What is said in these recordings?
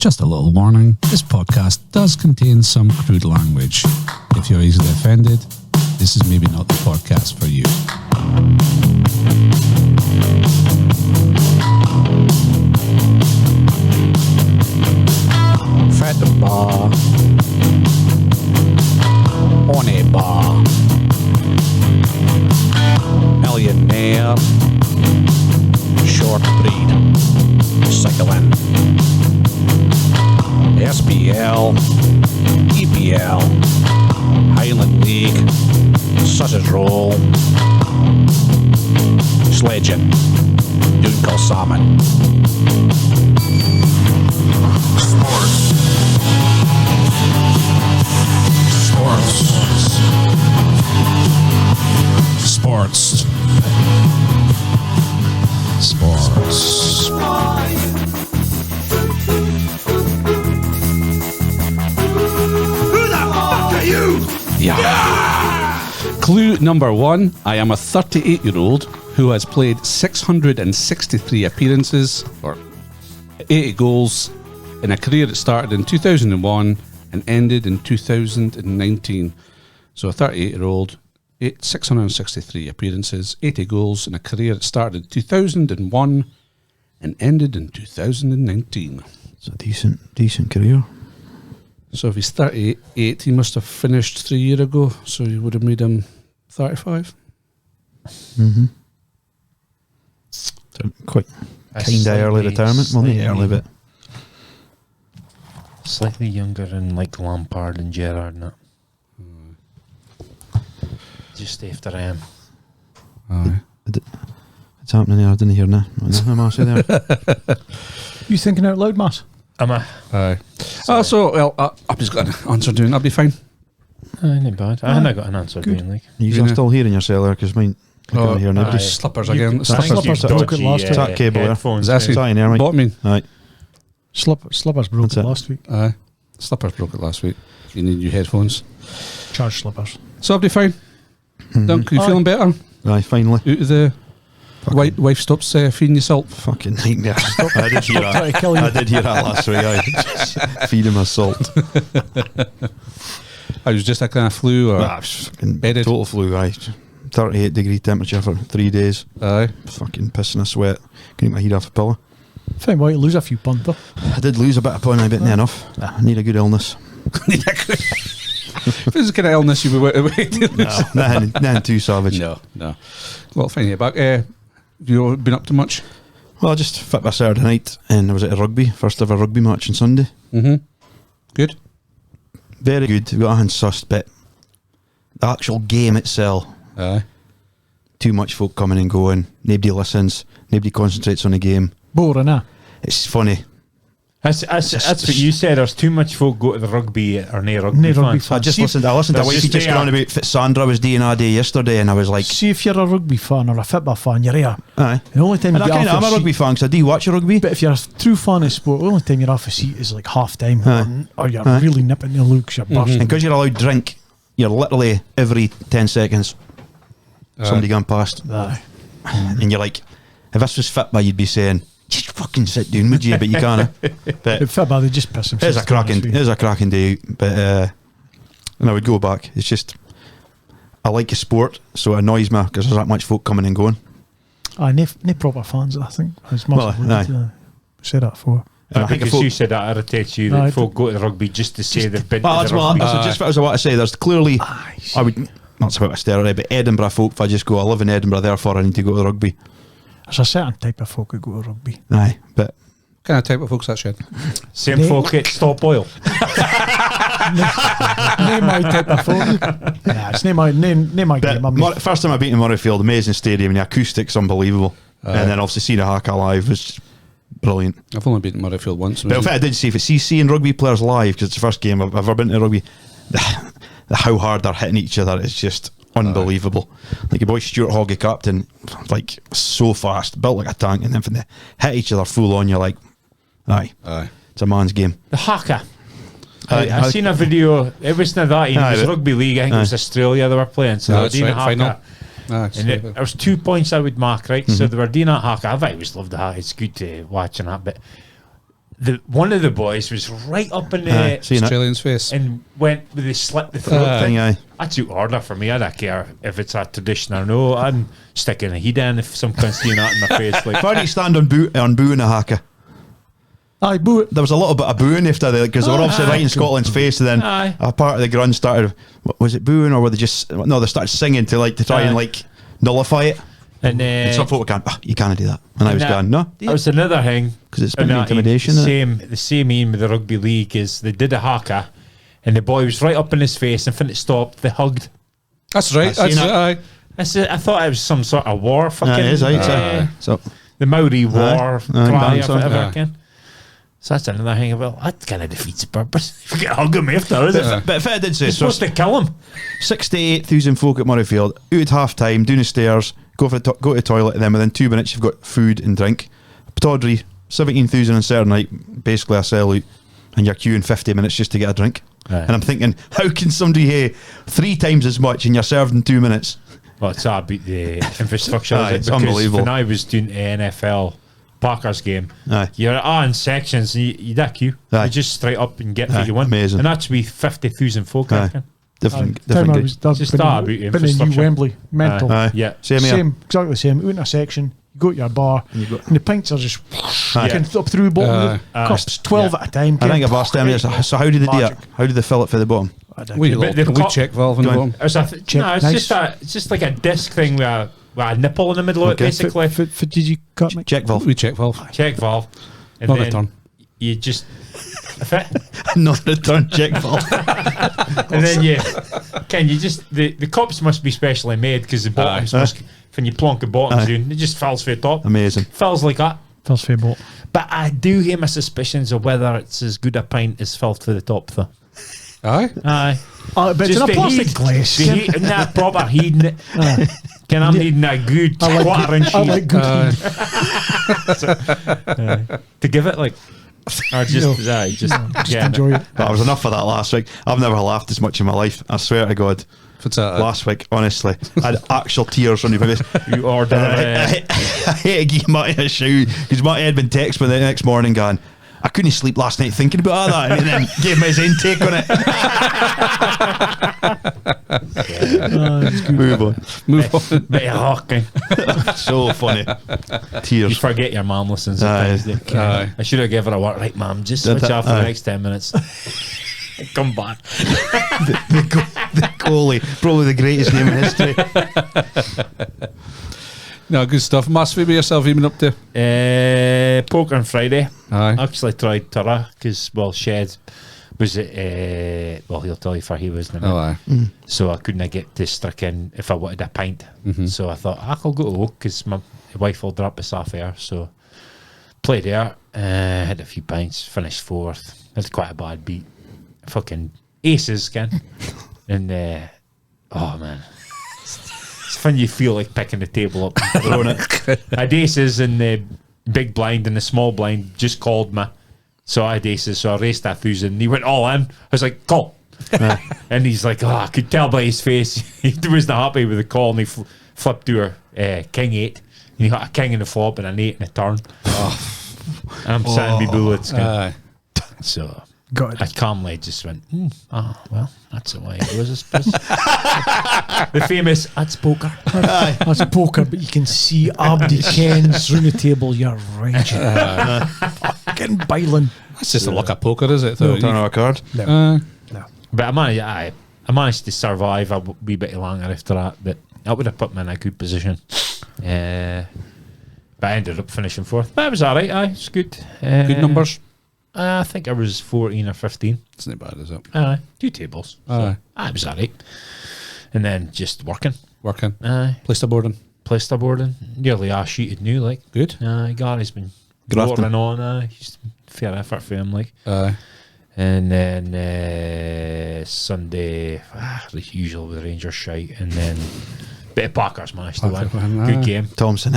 Just a little warning, this podcast does contain some crude language. If you're easily offended, this is maybe not the podcast for you. Fat bar, horny bar, millionaire, short breed, cycling, SPL, EPL, Highland League, sausage roll, sledging, Dunkel salmon. Sports. Who the fuck are you? Yeah. Clue number 1. I am a 38-year-old who has played 663 appearances or 80 goals in a career that started in 2001 and ended in 2019. So a 38-year-old, 663 appearances, 80 goals in a career that started in 2001 and ended in 2019. It's a decent career. So if he's 38, he must have finished 3 years ago, so you would have made him 35. Mm-hmm. So quite kind of early retirement. Well, not early, but slightly younger than like Lampard and Gerrard and that. Just after I am. It's happening there. I didn't hear that. I'm actually there. You thinking out loud, Matt? Am I? Aye. I've just got an answer doing. I'll be fine. Not bad. I haven't got an answer doing like. You're still hearing yourself there because mine. I can't hear nobody. Slippers again. Slippers broke it last week. That cable there. Headphones. Is that in there, mate? What I mean? Aye. Slippers broke it last week. Aye. Slippers broke it last week. You need new headphones. Charge slippers. So I'll be fine. Mm-hmm. Dunk, you feeling better? Aye, finally. Out of the wife stops feeding you salt. Fucking nightmare. I did hear that. I did hear that last week. Aye. Feeding my salt. I was just a kind of flu or fucking bedded. Total flu. Aye. 38-degree temperature for 3 days. Aye. Fucking pissing a sweat. Can eat my heat off a pillow. Fine, well, you lose a few pounds though. I did lose a bit of pound, but not enough. I need a good illness. If it was a kind of illness, you would wait. Nothing too savage. No. Well, fine here back. Have you been up to much? Well, I just fit my Saturday night and I was at a rugby, first ever rugby match on Sunday. Mm-hmm. Good. Very good. We got a hand sussed, but the actual game itself, Aye. too much folk coming and going. Nobody listens. Nobody concentrates on the game. Boring, eh? It's funny. That's what you said. There's too much folk go to the rugby or no rugby fans. I listened to a wifey just going on about Sandra was doing a day yesterday, and I was like, see if you're a rugby fan or a football fan, you're here. Aye. The only time you get off I'm a rugby fan because I do watch a rugby. But if you're a true fan of sport, the only time you're off a seat is like half time, or you're really nipping the looks, you're bursting. And because you're allowed drink, you're literally every 10 seconds somebody going past. Aye. And you're like, if this was football, you'd be saying, just fucking sit down, would you? But you can't. But if football, they just piss themselves. It is a cracking day. But and I would go back. It's just I like a sport, so it annoys me because there's that much folk coming and going. Aye, no proper fans, I think. Said that before. I think if you said that irritates you, that folk go to the rugby just to say they've been to the rugby. That's just what I want to say. There's clearly, I would, not about a stereotype, but Edinburgh folk, if I just go, I live in Edinburgh, therefore I need to go to the rugby. There's a certain type of folk who go to rugby. Aye, but What kind of type of folks that shed? Same folk at Stop Oil. Name my type of folk. Nah, it's name my game. First time I've been to Murrayfield, amazing stadium, and the acoustics unbelievable. And then obviously seeing a Haka live was brilliant. I've only been to Murrayfield once. But in fact, I did see, if it's seeing rugby players live, because it's the first game I've ever been to rugby, how hard they're hitting each other is just unbelievable. Like your boy Stuart Hoggy, captain, like so fast, built like a tank, and then when they hit each other full on, you're like, aye, it's a man's game. The Haka. I seen a video. It wasn't that. It was rugby league. I think it was Australia they were playing. So they were doing a Haka. And there was 2 points I would mark, right? So they were doing that Haka. I've always loved the Haka. It's good to watch and that. But one of the boys was right up in the Australian's face and went with the slit the throat thing. That's out order for me. I don't care if it's a tradition or no. I'm sticking a heat in if some cunt's doing that in my face. Like, how do you stand on booing a haka? Aye, boo it. There was a little bit of booing after that because they were obviously right in Scotland's face, and then a part of the grunge started. Was it booing or were they just? No, they started singing to try and nullify it. And some folk were going, you can't do that. And I was going, no. That was another thing. Because it's been intimidation. The same aim with the rugby league is they did a haka and the boy was right up in his face and when it stopped, they hugged. That's right. I thought it was some sort of war fucking. It is, so the Maori war cry or whatever again. So that's another thing about that kind of defeats the purpose. You get hug him after, is it? But if it did say you're supposed to kill him. 68,000 folk at Murrayfield, out at half time, down the stairs, go to the toilet, and then within 2 minutes you've got food and drink. Tawdry, 17,000 on Saturday night, basically a sellout, and you're queuing 50 minutes just to get a drink. Right. And I'm thinking, how can somebody have 3 times as much and you're served in 2 minutes? Well, it's all about the infrastructure. It's unbelievable. When I was doing the NFL Packers game, you're in sections and you that queue. You just straight up and get what you want. Amazing. And that's with 50,000 folk. Different time I was just start about infrastructure. New Wembley, mental. Yeah, same, exactly the same. Out in a section, you go to your bar, and the pints are just up through the bottom. Costs 12 at a time. I think I've asked them. So how did they do it? How did they fill it for the bottom? We check valve in the bottom. It's just like a disc thing with a nipple in the middle of it, basically. Did you cut me? Check valve. We check valve. Check valve. And not return. You just not return check valve. And then the cups must be specially made because the bottoms must, when you plonk the bottoms in, it just falls for the top. Amazing. Falls like that. Falls for the bottom. But I do hear my suspicions of whether it's as good a pint as felt for the top though. Aye. But it's in a plastic glass. The heat and that proper heating it. I'm needing a good quarter-inch heat. I like good heat. To give it like... Or just enjoy it. But I was enough for that last week. I've never laughed as much in my life. I swear to God. Last week, honestly, I had actual tears on my face. You ordered. I hate to give Matty a shout because Matty had been texting me the next morning going, I couldn't sleep last night thinking about that, and then gave me his own take on it. Move on. Bit of hawking. So funny. Tears. You forget your mum listens. I should have given her a word. Right, mum, just switch off for the next 10 minutes. Come back. the goalie, probably the greatest name in history. No, good stuff. Mass, what about yourself? Even up to poker on Friday. Aye. Actually tried Turra because Shed was he'll tell you for he was. So I couldn't get to Stricken if I wanted a pint. So I thought I'll go to Oak because my wife will drop us off there. So played there, had a few pints, finished 4th. Had quite a bad beat. Fucking aces, Ken. And oh man. It's when you feel like picking the table up and throwing it. I had aces in the big blind and the small blind just called me. So I had aces, so I raced 1,000. He went all in. I was like, call. And he's like, I could tell by his face. He wasn't happy with the call and he flipped to a king 8. And he got a king in the flop and an 8 in the turn. And I'm sitting me bullets. So I calmly just went, well, that's the way it goes, I suppose. The famous, that's poker. That's poker, but you can see Abdi Ken's round the table, you're raging. Fucking biling. That's just a luck of poker, is it? Turn on a card? No. But I managed to survive a wee bit longer after that, but that would have put me in a good position. But I ended up finishing 4th. But it was alright, it's good. Good numbers? I think I was 14 or 15. It's not bad, is it? 2 tables. So it was alright. And then just working. Placed a boarding. Nearly sheeted new, like. Good. Gary's been grafting on. He's fair effort for him, like. And then Sunday, the usual with Rangers shite. And then bit of Packers managed to win. Good game. Thompson,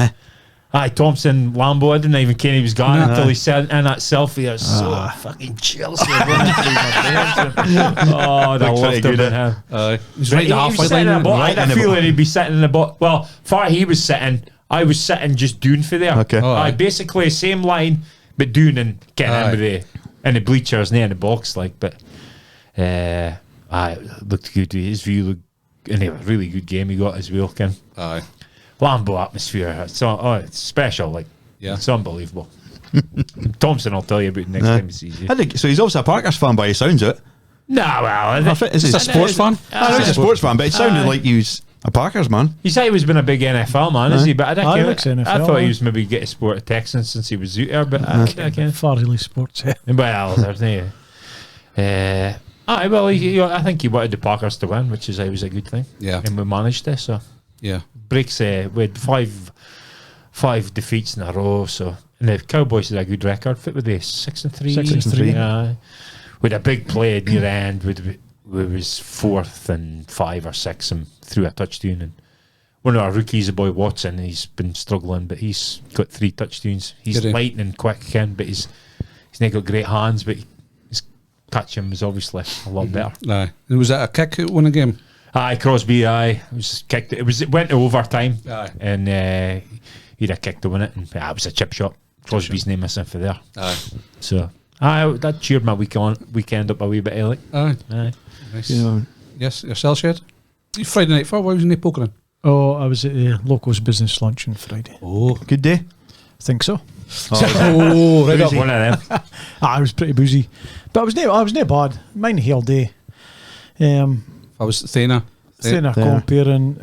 Thompson, Lambo, I didn't even care he was gone until he said in that selfie. I was so fucking Chelsea. I loved him and him. He's right halfway line. I had a feeling he'd be sitting in the bottom. Well, far he was sitting, I was sitting just doing for there. Okay. Basically, same line, but doing and getting in the bleachers, near in the box, like. But it looked good. His view looked, and a really good game he got as well, Ken. Aye. Lambeau atmosphere. It's special. Like, it's unbelievable. Thompson will tell you about next time he sees you. I think so. He's also a Packers fan by the sounds of it. Nah, well, Is he a sports fan? He's a sports fan, but it sounded like he was a Packers man. He said he was been a big NFL man, is he? But I thought he NFL, was maybe getting sport of Texans since he was out there. But I can't. Far really sports. Well, there's no. I think he wanted the Packers to win, which is always a good thing. Yeah, and we managed this. So breaks. We had five defeats in a row. So and the Cowboys had a good record. Fit with the 6-3. 6-3. With a big play at near end, we was 4th and 5 or 6 and threw a touchdown. And one of our rookies, the boy Watson, he's been struggling, but he's got 3 touchdowns. He's lightning quick, Ken, but he's not got great hands, but his catch him was obviously a lot better. Aye. And was that a kick that won a game? Aye, Crosby, it was kicked. It went to overtime. Aye. And he'd have kicked to win it, and it was a chip shot. Crosby's name missing for there. Aye. So that cheered my weekend up a wee bit, Alec. Aye. Nice. Yes, yourself, Shed? Friday night for? Why wasn't he pokering? Oh, I was at the locals business lunch on Friday. Oh, good day. I think so. Right up. One of them. I was pretty boozy, but I was no bad. Mine the whole day. I was Thana comparing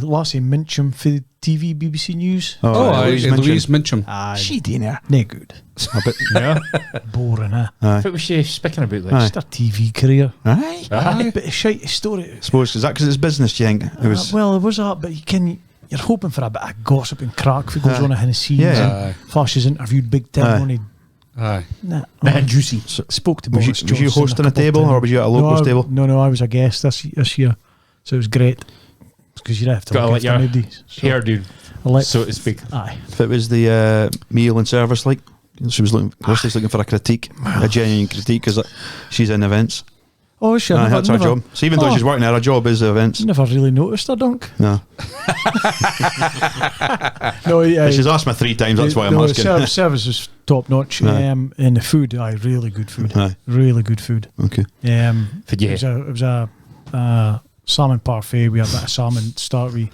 Lassie Mincham for the TV BBC News. Louise Mincham. She dinner. No good. A bit, Boring, huh? What was she speaking about? Like, Just her TV career. Aye. Bit of shite story. I suppose, is that because it's business, do you think? It was. Well, it was that, but you're hoping for a bit of gossip and crack if it goes on behind the scenes. Yeah. Fashi's interviewed Big Tim on it. Aye. and juicy. Spoke to Was Boris you Johnson hosting a couple table, of or was you at a locals table? No, I was a guest this year, so it was great because you don't have to look after nobody. Hair dude, so to speak. Aye. If it was the meal and service, like she was looking for a critique, a genuine critique, because she's in events. Oh, sure. That's her job. So even though she's working there, her job is events. Never really noticed her, Dunk. No. She's asked me 3 times. That's why I'm asking. Service is top notch, and the food, really good food. Really good food. Okay. It was a salmon parfait. We had a bit of salmon to start with,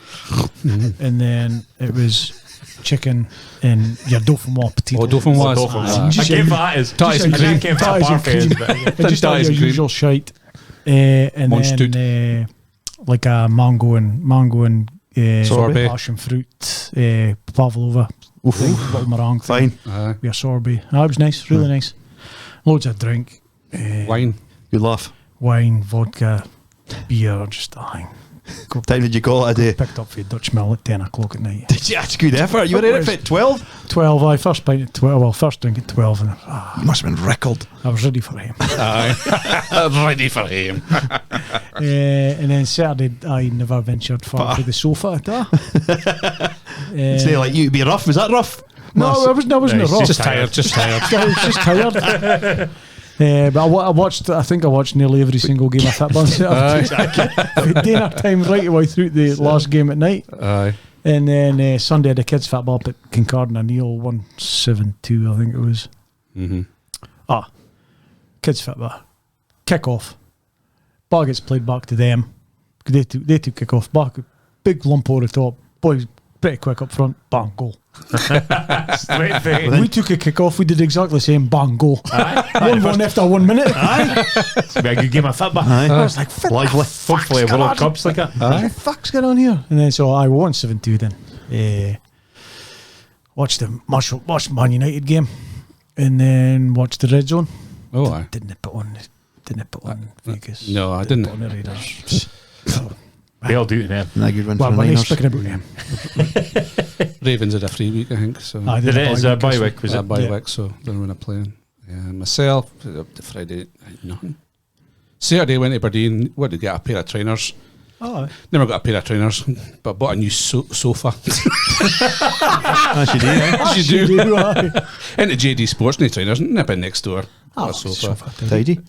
and then it was chicken and your dauphinoise potato. Dauphinoise. I gave that as ties and cream. Just all your usual shite. And then like a mango and sorbet, passion fruit, pavlova, little meringue thing. Fine. We had sorbet. It was nice, really nice. Loads of drink, wine. Good laugh. Wine, vodka, beer, just What time did you call it a day? Picked up for Dutch Mill at 10 o'clock at night. Did you? That's good effort. You were in it at 12? 12, I first pint at 12. Well, first drink at 12. And you must have been rickled. I was ready for him. Ready for him. And then Saturday, I never ventured far to the sofa at that. It's not like you to be rough. Was that rough? No, I wasn't rough. Just tired. I was just tired. But I think I watched nearly every single game of football. Dinner time right away through the last game at night. Aye. And then Sunday had the kids football up at Kincardine and Neil 1-7-2, I think it was. Kids football. Kick off. Ball gets played back to them. They took kick off. Back, big lump over the top. Boys pretty quick up front. Bang, goal. Straight thing. We took a kick off. We did exactly the same. Bang, goal. 1-1 after 1 minute. It's a good game of football. I was like, lively. Hopefully, a World Cup's like it. What the fuck's going on here? And then so I won 7-2 then. Watched the Man United game. And then watched the Red Zone. Oh, aye. Didn't put on Vegas. No, I didn't. Put on the Raiders. They'll do it now. Not a good one Well, for the when Niners. speaking about them. Ravens had a free week, I think. So It is a bye week, was a it? bye week, so they're going to play. Myself, up to Friday, nothing. Saturday went to Aberdeen. What did get a pair of trainers? Oh, Never got a pair of trainers, but I bought a new sofa. As you do, eh? As you do. aye. Into JD Sports, no trainers, nip in next door. Got a sofa. Tidy.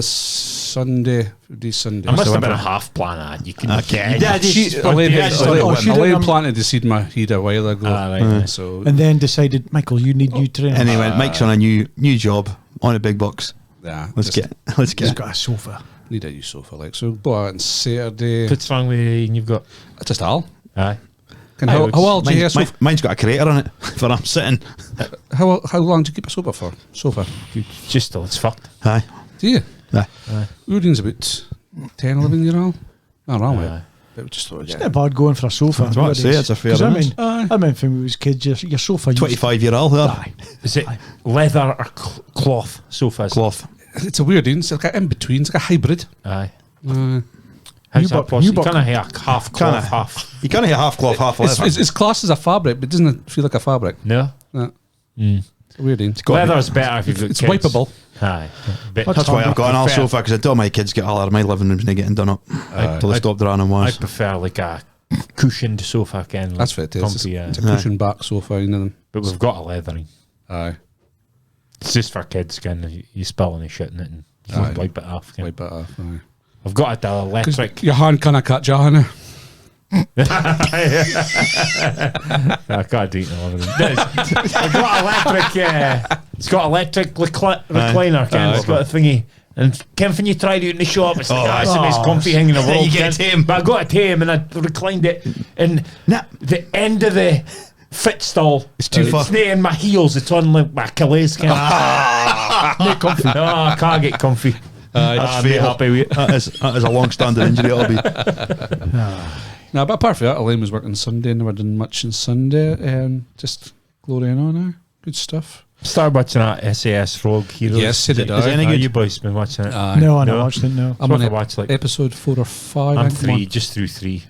Sunday. Sunday. I must have went been a for- half planner. You can Okay. get Elaine planted to seed my head a while ago. right. So And then decided, Michael, you need new training. And he went, Mike's on a new job on a big box. yeah, Let's just get He's it. got a sofa. need a new sofa. Like so, go out on Saturday. What's wrong with you? You've got. Just Al. Aye. How well do you get a sofa? Mine's got a crater on it for I'm sitting. How long do you keep a sofa for? Just till it's fucked. Aye. Do you? Aye. Udin's about 10, 11 year old. Not wrong with it. Aye. But we just thought, It's not bad going for a sofa. That's what I say, it's a fair 'Cause I difference. mean, I mean, when we was kids, your sofa used 25-year-old there. Aye. Is it leather or cloth sofas? Cloth. it's a weird thing. It's like in between. It's like a hybrid. Aye. Newbuck- How's that possible? You Newbuck- can't have half cloth, Can't. half. You can't have half cloth, half leather. It's classed as a fabric, but doesn't it feel like a fabric? No. No. It's a weird thing. Leather's better if you've got It's kids. wipeable. Aye. But That's why I've got an all prefer- sofa, because I tell my kids get all out of my living room's not getting done up till they stop drawing on I walls. prefer like a cushioned sofa, Ken. Like That's what it is. comfy, It's a cushion back sofa. You know. but we've got a leathering. Aye. It's just for kids, Ken. You spill any shit in it and you Aye. wipe it off. Ken. Wipe it off. Aye. I've got a 'Cause electric. your hand kind of cut you, Hannah. I can't do it in the living room. I've got electric. It's got electric recliner, Ken. It's got a thingy. And Ken, when you tried it in the shop, it's like, it's the most comfy thing in the world. You get Ken. a tame. But I got a tame and I reclined it. And Nah. the end of the footstool, It's too far. It's not in my heels. It's on like my Achilles, Ken. Not comfy. No, I can't get comfy. That's I'm fatal. not happy with it. That is a long-standing injury. It'll be. No, but apart from that, Elaine was working Sunday and never done much on Sunday. Just glorying on her. Good stuff. Started watching that SAS Rogue Heroes. Yes, so did I. Is it any good? You boys been watching it? No, I No. never watched it, no. I'm on I watched like episode 4 or 5. I'm I think I'm 3, on. just through 3.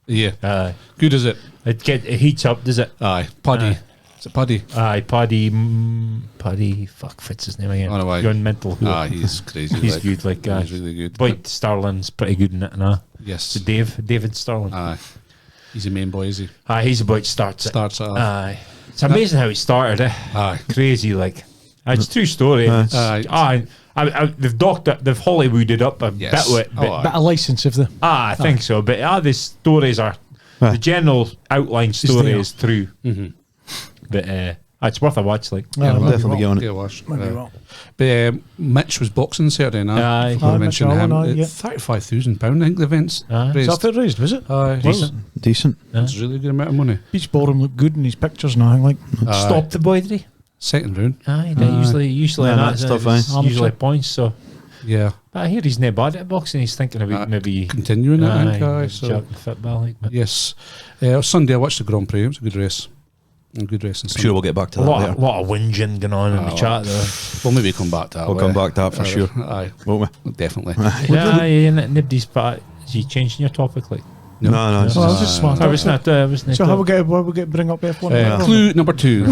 Yeah. Good is it? It heats up, does it? Aye. Paddy. Aye. Is it Paddy? Aye, Paddy. Fuck, what's his name again? Oh, no, aye. You're on mental. He's crazy. He's like, good. Like He's really good. Boyd Starling's pretty good in it. Nah. Yes. So David Starling. Aye. He's the main boy, is he? Aye, he's about to start. Starts it off. Aye. It's amazing how he started. Aye. Crazy, like. It's a true story. Aye. They've they've Hollywooded up a Yes. bit with it. Oh, But, aye. Bit of license of the. I think so. But the stories are the general outline story there. is true. But it's worth a watch. Like, Yeah, I'll maybe definitely wrong. get on it. Yeah, wash. Maybe wrong. But Mitch was boxing Saturday night. Aye. Before I Aye, mentioned Mitch him. Allen, aye, yeah. £35,000, I think the event's Aye. raised. Is that it raised, was it? Aye. Decent. It's a really good amount of money. Beach Ballroom looked good in his pictures and everything. Like, Stop the boydry. Second round. Aye, they usually Yeah, that that stuff, it's aye. usually points. So, Yeah. but I hear he's not bad at boxing. He's thinking about maybe Continuing it, I think. Aye, so. job in football. Like, but Yes. Sunday I watched the Grand Prix. It was a good race. A good race. I'm sure we'll get back to a that lot, later. lot of whinging going on in the chat though. We'll maybe come back to that. We'll come back to that for sure. Aye. Won't we? Definitely. Yeah, nobody's part. Is he changing your topic? Like, No, no. it's well, I just- was just smart. I was not. So how we get bring up F1? Clue number 2.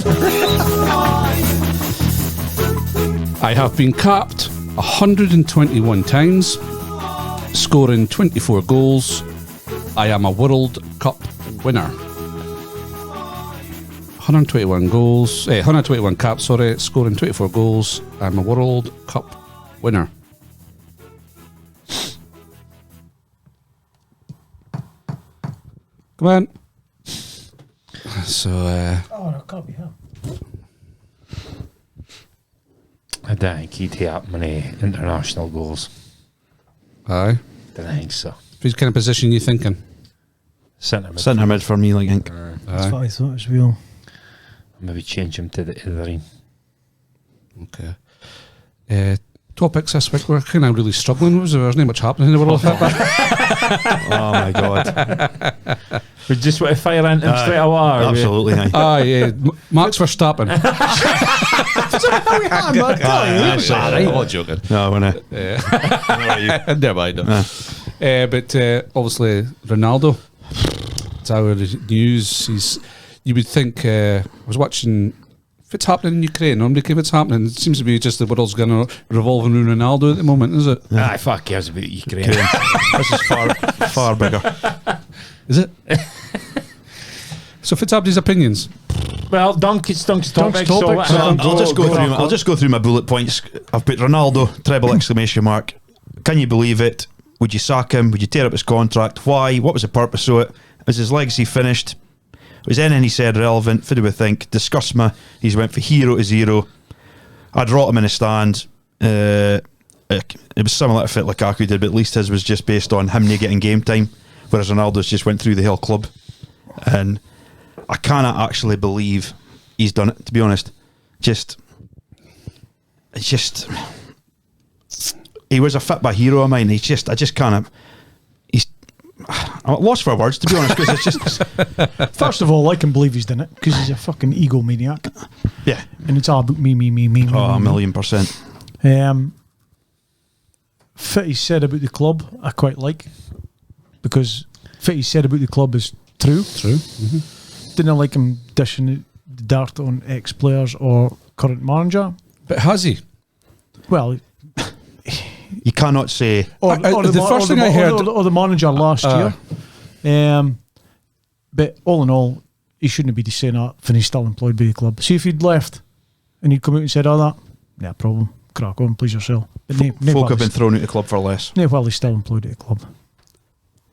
I have been capped 121 times, scoring 24 goals. I am a World Cup winner. 121 goals, 121 caps, sorry, scoring 24 goals. I'm a World Cup winner. Come on. So, Oh, no, can't be him. I don't think he'd hit many international goals. aye. Don't think so. Which kind of position you thinking? Centre mid. Centre mid for me, like, I think. That's what I thought as well. Maybe change him to the other end. Okay. Topics this week we're kind of really struggling with. There's not much happening in the world. Oh my god. We just want to fire into him straight away. or we- Absolutely. Aye. Aye, Max Verstappen. Sorry. I'm not joking. No, we're not. Never mind. But obviously Ronaldo. It's our news. You would think. I was watching. If it's happening in Ukraine, normally if it's happening, it seems to be just the world's going to revolve around Ronaldo at the moment, is it? Aye, fuck cares about Ukraine. This is far bigger. Is it? So if it's happening, his opinions. Well, Dunk's topic. topic, So I'll just go through my bullet points. I've put Ronaldo, treble exclamation mark. Can you believe it? Would you sack him? Would you tear up his contract? Why? What was the purpose of it? Is his legacy finished? Was anything he said relevant? What do we think? Disgust me. He's went from hero to zero. I'd rot him in the stand. It was similar to fit Lukaku did, but at least his was just based on him not getting game time, whereas Ronaldo's just went through the whole club. And I cannot actually believe he's done it, to be honest. He was a fit by hero of mine. I just can't. I'm lost for words, to be honest, because it's just. First of all, I can believe he's done it because he's a fucking egomaniac. Yeah. And it's all about me. Oh, a million %. Fitty said about the club, I quite like, because Fitty said about the club is true. Didn't like him dishing the dirt on ex-players or current manager. But has he? Well, you cannot say. Or the first thing I heard, or the manager last year. But all in all, he shouldn't be saying that when he's still employed by the club. See, if he'd left and he'd come out and said all that, yeah, problem. Crack on, please yourself. But folk have been thrown out of the club for less. No, while he's still employed at the club.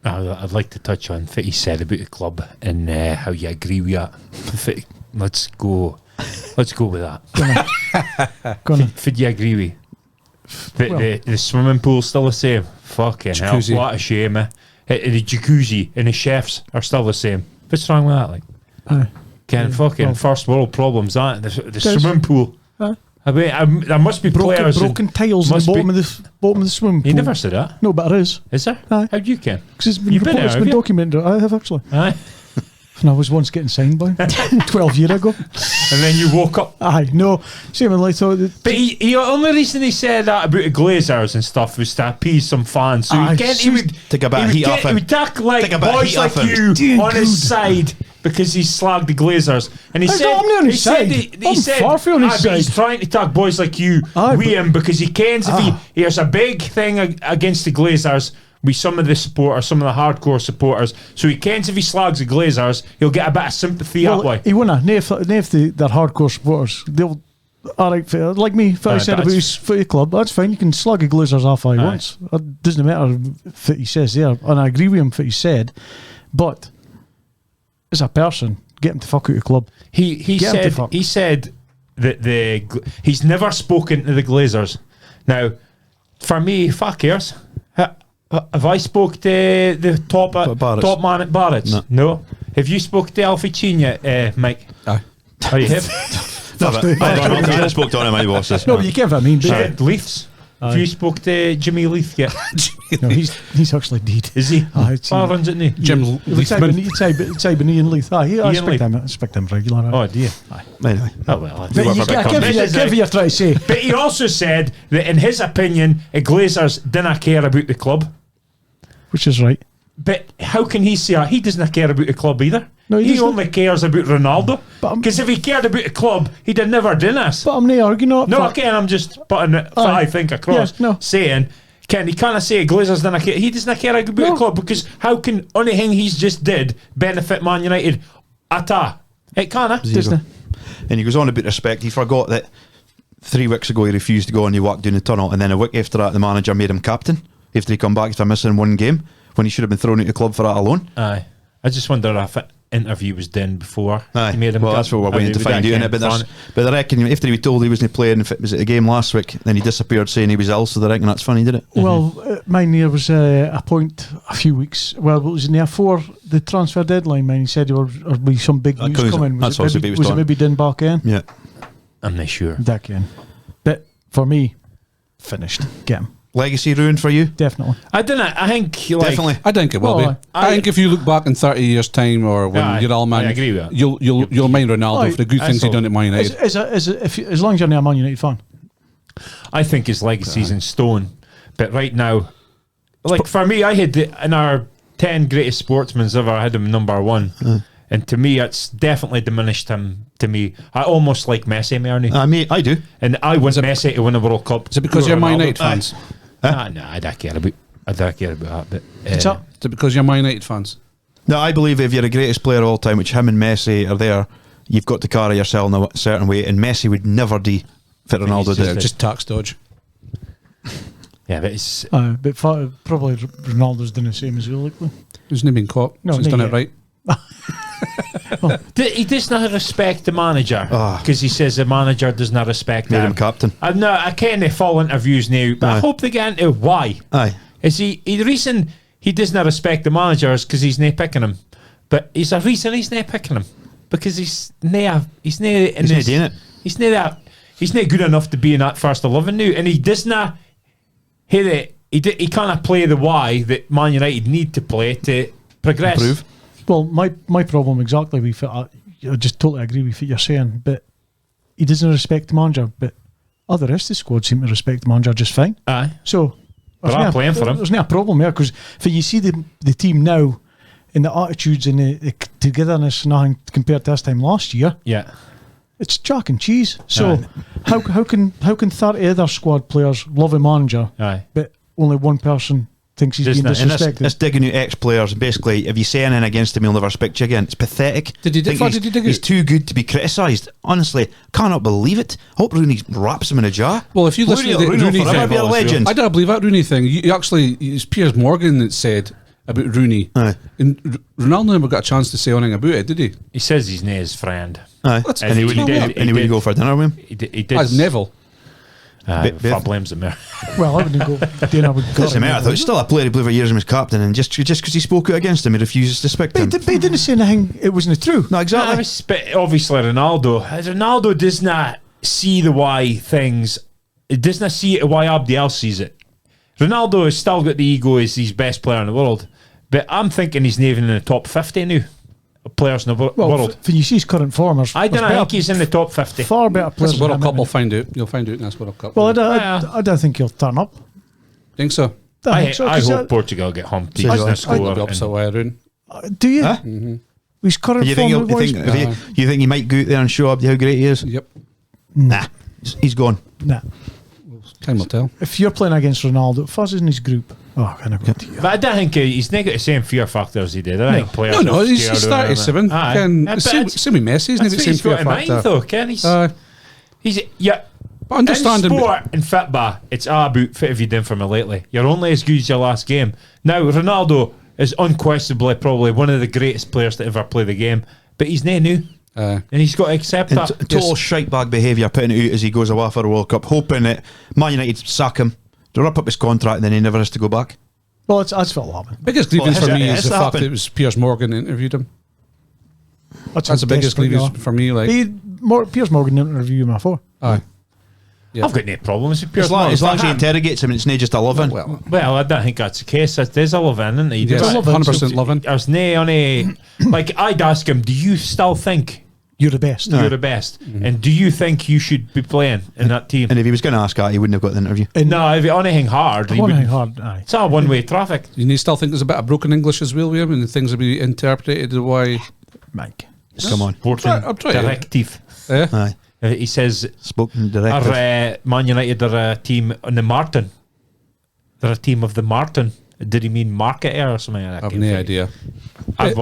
I'd like to touch on what he said about the club and how you agree with that. Let's go with that. Go on. Would you agree with? The swimming pool's still the same. Fucking Jacuzzi. hell, what a shame, eh? The jacuzzi and the chefs are still the same. What's wrong with that? Like, fucking first world problems, that the swimming pool. I mean, there must be players broken tiles in the bottom of the swimming pool. You never said that. No, but there is. Is there? Aye. How'd you can? Because You've been there, it's have been you? documented. I have actually. Aye. And I was once getting signed by 12 years ago. And then you woke up. Aye, no. Same with like so. But the only reason he said that about the Glazers and stuff was to appease some fans. So he would take a bit of heat off him. He would talk like Take a bit of boys heat like off him. you on his side because he slagged the Glazers. And he said, I'm not on his side. he said, far from his but he's side. trying to talk boys like you Aye, with but- him because he kens if he has a big thing against the Glazers with some of the supporters, some of the hardcore supporters. So he kens if he slags the Glazers, he'll get a bit of sympathy that way. He wouldn't. If they're hardcore supporters, they'll. Alright, like me, if I said about his footy club, that's fine. You can slug a Glazers off all he wants. It doesn't matter what he says there. And I agree with him what he said. But as a person, get him to fuck out the club. He said that he's never spoken to the Glazers. Now, for me, fuck cares. Have I spoke to the top man at Barrett's? No. Have you spoke to Alfie Chin yet, Mike? Aye. Oh, you have? I spoke to one of my bosses. No, but you get what I mean. Leiths? Have you spoke to Jimmy Leith yet? No, he's actually dead. Is he? Aye, Well, runs it now? Jim Leithman. It's Ian Leith. Aye, I Ian expect him regular. Oh, dear. Anyway. Oh, well. But you give what you're trying to say. But he also said that, in his opinion, the Glazers didn't care about the club. Which is right. But how can he say that? He doesn't care about the club either. No, he doesn't. only cares about Ronaldo. Because if he cared about the club, he'd have never done this. But I'm not arguing on it. No, again, I'm just putting it, what I think across. Yeah, no. Saying, he can't say Glazers didn't care. He doesn't care about the club because how can anything he's just did benefit Man United at all? It can't. Zero. And he goes on about respect. He forgot that 3 weeks ago he refused to go and he walked down the tunnel, and then a week after that the manager made him captain after he come back after missing one game when he should have been thrown out of the club for that alone. Aye. I just wonder if an interview was done before he made him well, that's what we're waiting to find out. But I reckon after he was told he wasn't playing, if it was at the game last week, then he disappeared saying he was ill, so they reckon that's funny, did it? Well, mine there was a point a few weeks. Well, it was in there for the transfer deadline. Mine, he said there would be some big news coming. Was it maybe done back in? Yeah, I'm not sure. Back in. But for me, finished. Get him. Legacy ruined for you? Definitely. I don't know. I think definitely. I think it will be. I think if you look back in 30 years' time, or when you're all man, I agree with that. You'll mind Ronaldo for the good things he done at Man United. As long as you're not a Man United fan. I think his legacy's in stone. But right now, like for me, I had in our 10 greatest sportsmen ever, I had him number 1. And to me, it's definitely diminished him. To me, I almost like Messi, Marnie. I do. And I want Messi to win a World Cup. Is it because you're Man United fans? No, I don't care about that. But Is it because you're Man United fans? No, I believe if you're the greatest player of all time, which him and Messi are there, you've got to carry yourself in a certain way, and Messi would never do what Ronaldo did. Just tax dodge. Yeah, but it's but probably Ronaldo's doing the same as well. Likely. He's not been caught. No, So he's not done it yet. right. he does not respect the manager because he says the manager does not respect Made him. him captain. I can't follow interviews now, but I Aye. hope they get into why. Aye. Is the reason he does not respect the manager is because he's not picking him, but is a reason he's not picking him because he's not doing it. He's not good enough to be in that first 11 now, and he does not. He can't play the why that Man United need to play to progress. Improve. Well, my problem exactly with it, I just totally agree with what you're saying, but he doesn't respect the manager, but all the rest of the squad seem to respect the manager just fine. Aye. So But I'm playing for him. There's no problem there because you see the team now and the attitudes and the togetherness now compared to this time last year. Yeah. It's chalk and cheese. So how can 30 other squad players love a manager, Aye. but only one person thinks he's being And disrespected? that's digging out ex-players. And basically, if you say anything against him, he'll never speak to you again. It's pathetic. Did he dig He's it? too good to be criticised. Honestly, cannot believe it. Hope Rooney wraps him in a jar. Well, if you listen to the Rooney will forever be a thing, legend. I don't believe that Rooney thing. You actually, it's Piers Morgan that said about Rooney. Aye. And Ronaldo never got a chance to say anything about it, did he? He says he's not his friend. Aye. That's And he still wouldn't weird. go for dinner with him. He did. As Neville. I blames him there. Well, I wouldn't go. Then I would go. Doesn't matter. I thought he's still a player who played for years and was captain, and just because he spoke out against him, he refuses to speak to him. But he didn't say anything. It wasn't true. No, exactly. But obviously Ronaldo does not see the why things. It does not see it why everybody else sees it. Ronaldo has still got the ego as he's best player in the world, but I'm thinking he's not even in the top 50 now of players in the world. When you see his current form, I don't think he's in the top 50. far better players. That's World than Cup. him, We'll find out. You'll find out in this World Cup. Well, I don't think he'll turn up. think so. I think so, I 'cause hope Portugal get humped. He's I- going to I'll score. be upset way around. do you? Huh? His current You form. think, you think he might go out there and show up how great he is? Yep. Nah, he's gone. Nah. Time will tell. If you're playing against Ronaldo, if I was in his group, can I go to you? But I don't think he's not got the same fear factor as he did. I think players. No, are he's scared of him. 37. Aye. Ken, Yeah, but same with Messi. He's not That's the what same he's got fear in mind, factor. though, Ken. He's But understand in him. sport and football, it's all about fit have you done for me lately. You're only as good as your last game. Now, Ronaldo is unquestionably probably one of the greatest players to ever play the game, but he's not new. And he's got to accept And that. total shitebag behaviour, putting it out as he goes away for a World Cup, hoping that Man United sack him, to rip up his contract, and then he never has to go back. Well, that's what will happen. Biggest grievance Well, for it me has is the to fact happen. that it was Piers Morgan that interviewed him. That's the biggest grievance for me. Like, Piers Morgan interviewed him before. aye. Yeah. I've got no problems with Piers As long Morgan. as But he I- interrogates him, and it's not just a loving. Well, I don't think that's the case. There's a love-in, isn't he? Yes, 100% loving. There's no any... Like, I'd ask him, do you still think You're the best. you're the best? And do you think you should be playing in that team? And if he was going to ask that, he wouldn't have got the interview. No, if you anything hard, he One would, hard, aye. it's all one-way traffic. You still think there's a bit of broken English as well, William, and things will be interpreted the way. Mike. Come on. I'm trying. Directive. Eh? Aye. He says, Spoken directive. Man United are a team on the Martin. They're a team of the Martin. Did he mean marketer or something like that? I've no idea. I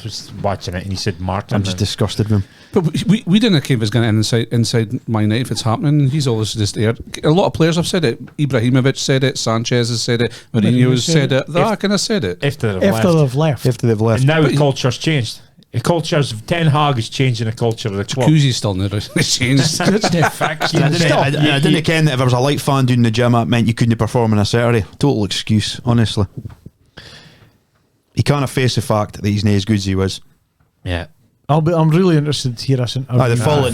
was watching it and he said Martin. I'm just disgusted with him. But we didn't think it was going to inside Man United if it's happening. He's always just there. A lot of players have said it. Ibrahimovic said it. Sanchez has said it. Mourinho has said it. I kind of said it. After they've After left. they've left. After they've left. And now the culture's changed. The culture's Ten Hag is changing the culture of the club. Koozi's still not changed. That's the fact. And I didn't ken that if there was a light fan doing the gym, that meant you couldn't perform on a Saturday. Total excuse, honestly. He can't face the fact that he's not as good as he was. Yeah. I'm really interested to hear us in Aye, the full.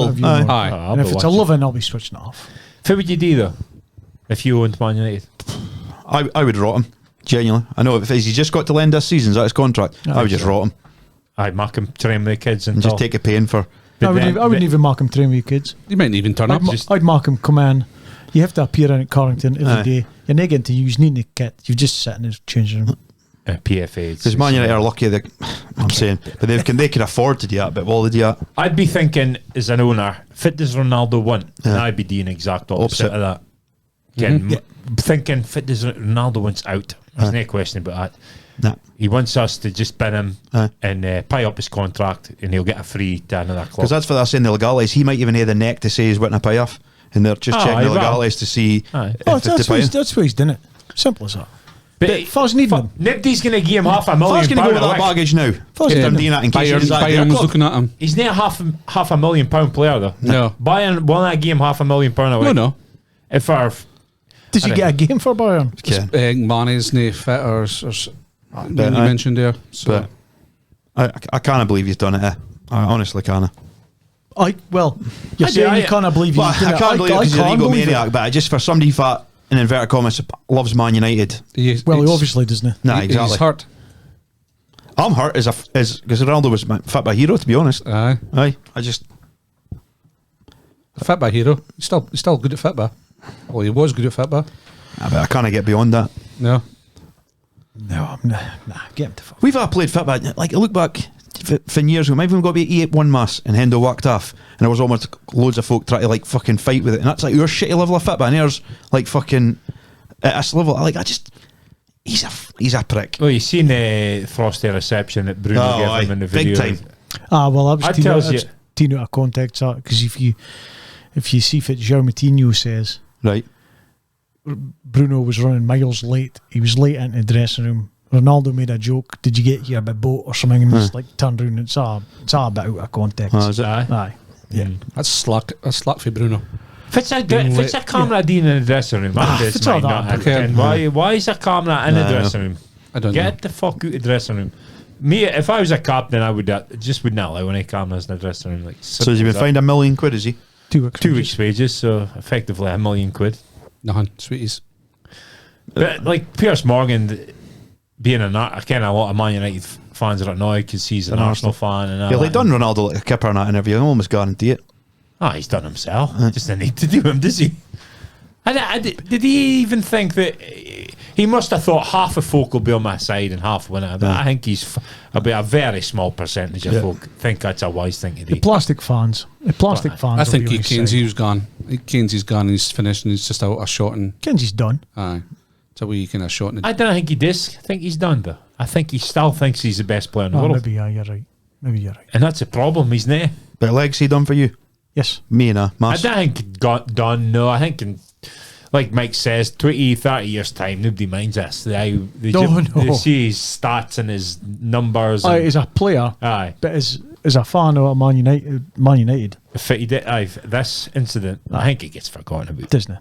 interview. Aye. Aye. And if it's a loving, I'll be switching off. What would you do though if you owned Man United? I would rot him. Genuinely. I know if he's just got to lend this season, is that his contract? I would just rot him I'd mark him, train the kids and until just take a pain for. But I wouldn't even mark him train with your kids. You might even turn up. I'd mark him, come in. You have to appear in at Carrington every Aye. day. You're not getting to use needing a kit. You're just sitting in the changing room. PFA. Because Man United are lucky, I'm saying, but they can afford to do that. But will they do that? I'd be thinking as an owner, fit does Ronaldo want? And Yeah. I'd be doing exact opposite Opposite. of that. Again, thinking fit does Ronaldo wants out. There's no question about that. Nah. He wants us to just bin him Aye. and pay up his contract, and he'll get a free to another club. Because that's what they're saying, the legalities. He might even have the neck to say he's wanting a pay off. And they're just checking the legalities to see Aye. if that's why he's done it. Simple as that. But Fuzz need him. Nobody's going to give him $500,000. Fuzz going to go with that baggage now. Fuzz They're doing that in case he's that Bayern was looking at him. He's not £500,000 player though. No. Bayern will not give him £500,000 away. No. If our Did you get a game for Bayern? Yeah. Mane's no fit or you But, mentioned there. So. But I can't believe he's done it. I honestly can't. You're saying you can't believe Well, he's done I it. can't believe he's an believe egomaniac, but just for somebody that, in inverted commas, loves Man United. he obviously doesn't. Nah, exactly. He's hurt. I'm hurt because Ronaldo was my fit by hero, to be honest. Aye. I just... Fitba hero. He's still good at Fitba. Well, he was good at Fitba. But I can't get beyond that. No. No, nah, get him to fuck. We've played Fitba. Like, I look back for years ago, maybe we got to be 8-1 mass and Hendo walked off, and there was almost loads of folk trying to like fucking fight with it, and that's like your shitty level of Fitba, and there's like fucking at this level. Like, he's a prick. well, you seen the frosty reception that Bruno gave him in the big video. time. Well, I That tells you. was taking out of context that because if you see what João Moutinho says, Right. Bruno was running miles late. He was late into the dressing room. Ronaldo made a joke. Did you get here by boat or something? And he's like turned around. It's a bit out of context. Is it? Aye. Yeah. That's slack. That's slack for Bruno. If it's a camera in the dressing room, it's all that. and why is a camera in the dressing room? I don't know. Get the fuck out of the dressing room. Me, if I was a captain, I would just would not allow any cameras in the dressing room. Like, So has he been fined £1 million, is he? 2 weeks. 2 weeks' wages, so effectively £1 million. Nothing. Sweeties. But like Piers Morgan, being a lot of Man United fans are annoyed because he's an Arsenal fan. And Yeah, they done Ronaldo like a kipper in that interview. I almost guarantee it. He's done himself. Just didn't need to do him, does he? Did he even think that he must have thought half of folk will be on my side and half will not? But I think a very small percentage of folk think that's a wise thing to do. The plastic fans. I think Keynes gone. Keynes is gone and he's finished and he's just a shorting. Keynes gone. Aye. It's a wee kind of shorting. I don't think he does. I think he's done though. I think he still thinks he's the best player in the world. Maybe you're right. And that's a problem, he's not. But legacy done for you? Yes. Me and I mass. don't think it got done. No, I think like Mike says, 20, 30 years time, nobody minds us. They see his stats and his numbers. As a player, Aye. but as a fan of Man United, If he did, this incident, I think it gets forgotten about. Disney.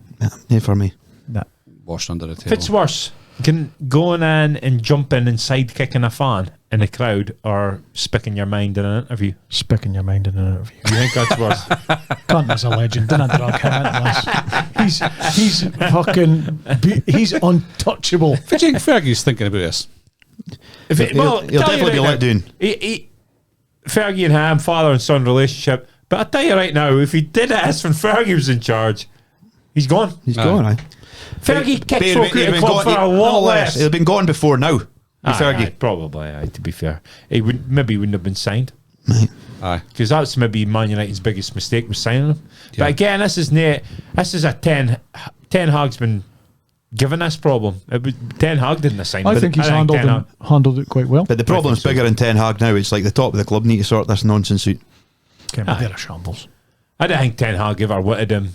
Yeah, for me. Nah. Washed under the If table. it's worse, going in and jumping and side kicking a fan in the crowd or speaking your mind in an interview. Speaking your mind in an interview. You think that's worse? Cunt is a legend. Didn't drag him into this. He's fucking. He's untouchable. What do you think Fergie's thinking about this? He'll definitely be let down. Fergie and him, father and son relationship. But I'll tell you right now, if he did this when Fergie was in charge, he's gone. He's gone, aye. Fergie kicked folk out of the club for a lot less. He'd have been gone before now. Fergie. Probably, to be fair. He wouldn't have been signed. Aye. Because that's maybe Man United's biggest mistake was signing him. Yeah. But again, this is a Ten Hag's been given this problem. Ten Hag didn't assign him. I think he's handled it quite well. But the problem's bigger in Ten Hag now. It's like the top of the club need to sort this nonsense out. But they're a shambles. I don't think Ten Hag ever wanted him.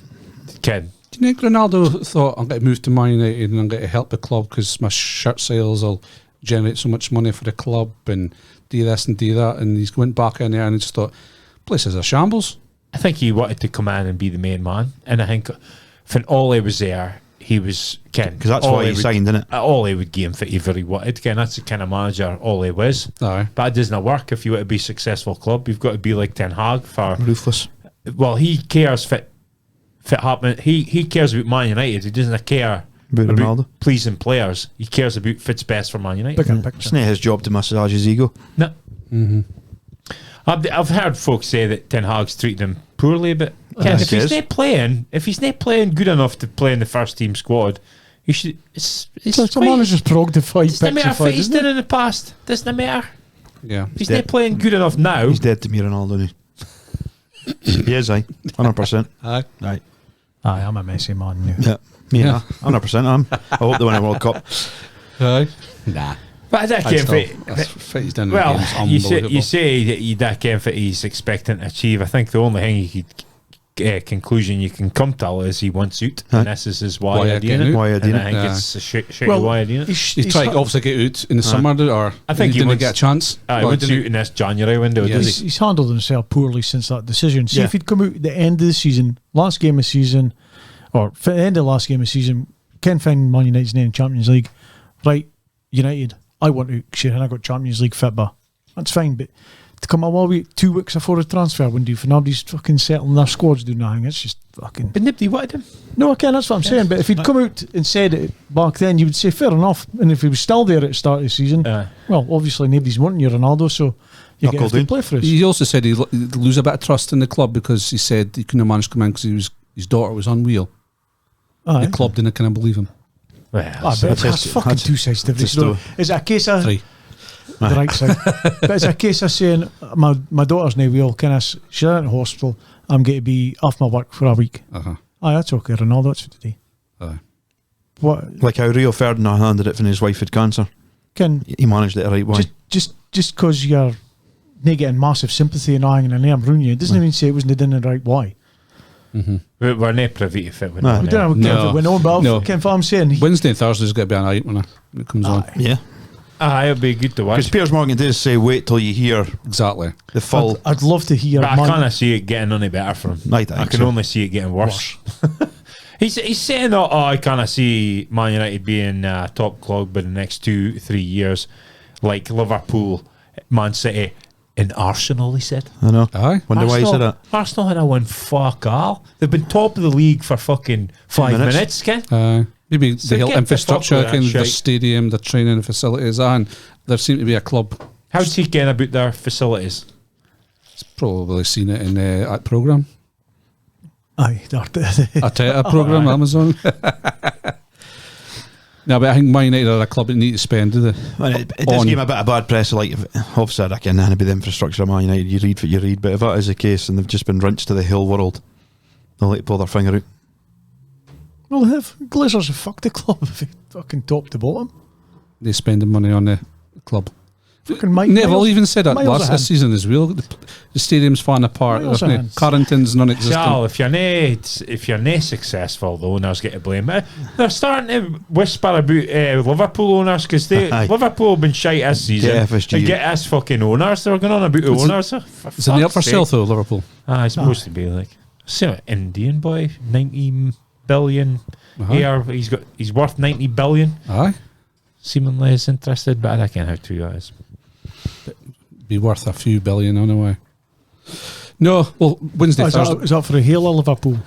Ken. Do you think Ronaldo thought, I'm going to move to Man United and I'm going to help the club because my shirt sales will generate so much money for the club and do this and do that, and he's went back in there and he just thought, place is a shambles. I think he wanted to come in and be the main man, and I think when Ole was there, he was Ken, because that's why he signed, isn't it? Ole would give him for whatever he wanted. Ken, that's the kind of manager Ole was. Aye. But it doesn't work if you want to be a successful club. You've got to be like Ten Hag for Ruthless. Well, he cares if it happen. He cares about Man United. He doesn't care About Ronaldo. pleasing players. He cares about fits best for Man United. Bigger It's picture. not his job to massage his ego. No. Mm-hmm. I've heard folks say that Ten Hag's treated him poorly, but Ken, if he's not playing good enough to play in the first team squad, he should. It's a manager's prerogative. Doesn't matter what he's done in the past. Doesn't matter. Yeah. If he's not playing good enough now. He's dead to me, Ronaldo. Now. He is, aye. 100%. Aye. Aye. I'm a messy man now. Yeah. Me, 100%. I hope they win a World Cup. Aye. Nah. But I don't I'd care still- if that's what he's done in well, games, you unbelievable. say that you don't care if he's expecting to achieve. I think the only thing you could conclusion you can come to is he wants out, and this is his why Why I I doing get it. out. Why I And doing I it. think Yeah. it's a shitty why I doing it. He's trying to obviously get out in the summer, or I think he he didn't wants- get a chance. He Well, wants didn't out in this January window, Yeah. does he? He's handled himself poorly since that decision. See, Yeah. if he'd come out at the end of the season, last game of season, or for the end of the last game of season, Ken find Man United's name in Champions League. Right, United, I want to, sure, and I got Champions League fit, but that's fine. But to come away 2 weeks before the transfer window for nobody's fucking settling their squads doing nothing, it's just fucking. But nobody wanted him. No, Ken, that's what I'm saying. But if he'd come out and said it back then, you would say fair enough. And if he was still there at the start of the season, well, obviously nobody's wanting you, Ronaldo, so you get to play for us. He also said he'd lose a bit of trust in the club because he said he couldn't manage to come in because his daughter was unwell. Aye. The club didn't kind of believe him. Well, But that's fucking two sides to every story. Is it a case of 3. the right side? But it's a case of saying my daughter's now well, she's out in hospital. I'm going to be off my work for a week. Uh-huh. Aye, that's okay, Ronaldo. That's for today. Aye. What Like how Rio Ferdinand handed it when his wife had cancer. can He managed it the right way. just because you're not getting massive sympathy and eyeing and name ruin you, it doesn't even say it wasn't done in the right way. we're not privy to fit with No. We don't No. have went on, but No. Ken, what I'm saying, Wednesday and Thursday's got to be a night when it comes on. Yeah. it'll be good to Because watch. Piers Morgan does say, wait till you hear Exactly. the full. I'd love to hear. But I can't see it getting any better for him. I I think can so. only see it getting worse. He's saying that, I kind of see Man United being top club in the next 2-3 years, like Liverpool, Man City, and Arsenal, he said. I know. Aye. Wonder why he said that. Arsenal had a win fuck all. They've been top of the league for fucking 5 minutes. minutes, Ken. Maybe So the get whole the infrastructure, fuck with kind that of their shite. stadium, their training facilities, and there seemed to be a club. How's he getting about their facilities? It's probably seen it in that program. Aye, Arteta program, aye. Amazon. No, but I think Man United are a club that need to spend, do they? Well, it does give him a bit of bad press. Like, obviously, I reckon that'd be the infrastructure of Man United. You read what you read, but if that is the case and they've just been rinsed to the whole world, they'll like to pull their finger out. Well, have Glazers have fucked the club fucking top to bottom. They're spending money on the club. Fucking Mike Neville Miles- even said that Miles last ahead. this season as well. The stadium's falling apart. Miles isn't it? ahead. Carrington's non-existent. Sal, if you're not successful, the owners get to blame. They're starting to whisper about Liverpool owners because Aye. Liverpool have been shite this season. Get FSG. And get us fucking owners. They're going on about the owners. Is it up for sale though, Liverpool? It's supposed to be like an Indian boy, 90 billion. Here he's worth 90 billion. Aye. Seemingly is interested, but I can't know how true that is. Be worth a few billion anyway. No, well, Wednesday, Thursday, is that for a hail of Liverpool?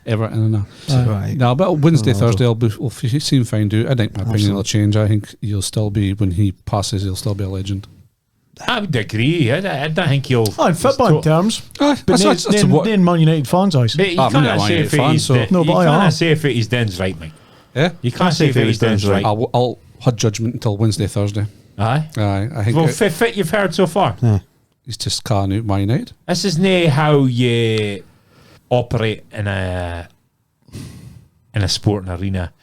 Everton and that. Right. No, but Wednesday, Thursday, we'll soon find out. I think my opinion will change. I think he'll still be, when he passes, he'll still be a legend. I would agree. I don't think he'll. Oh, in football terms. Aye, But that's what. then Man United fans, I But you I'm not can't Man say United if fan, he's so- No, but I am. say if he's den's right, mate. Yeah, You can't say if he's den's right. I'll have judgment until Wednesday, Thursday. Aye. Aye, I think Well, fit you've heard so far. he's just calling out Man United. This is not how you operate in a sporting arena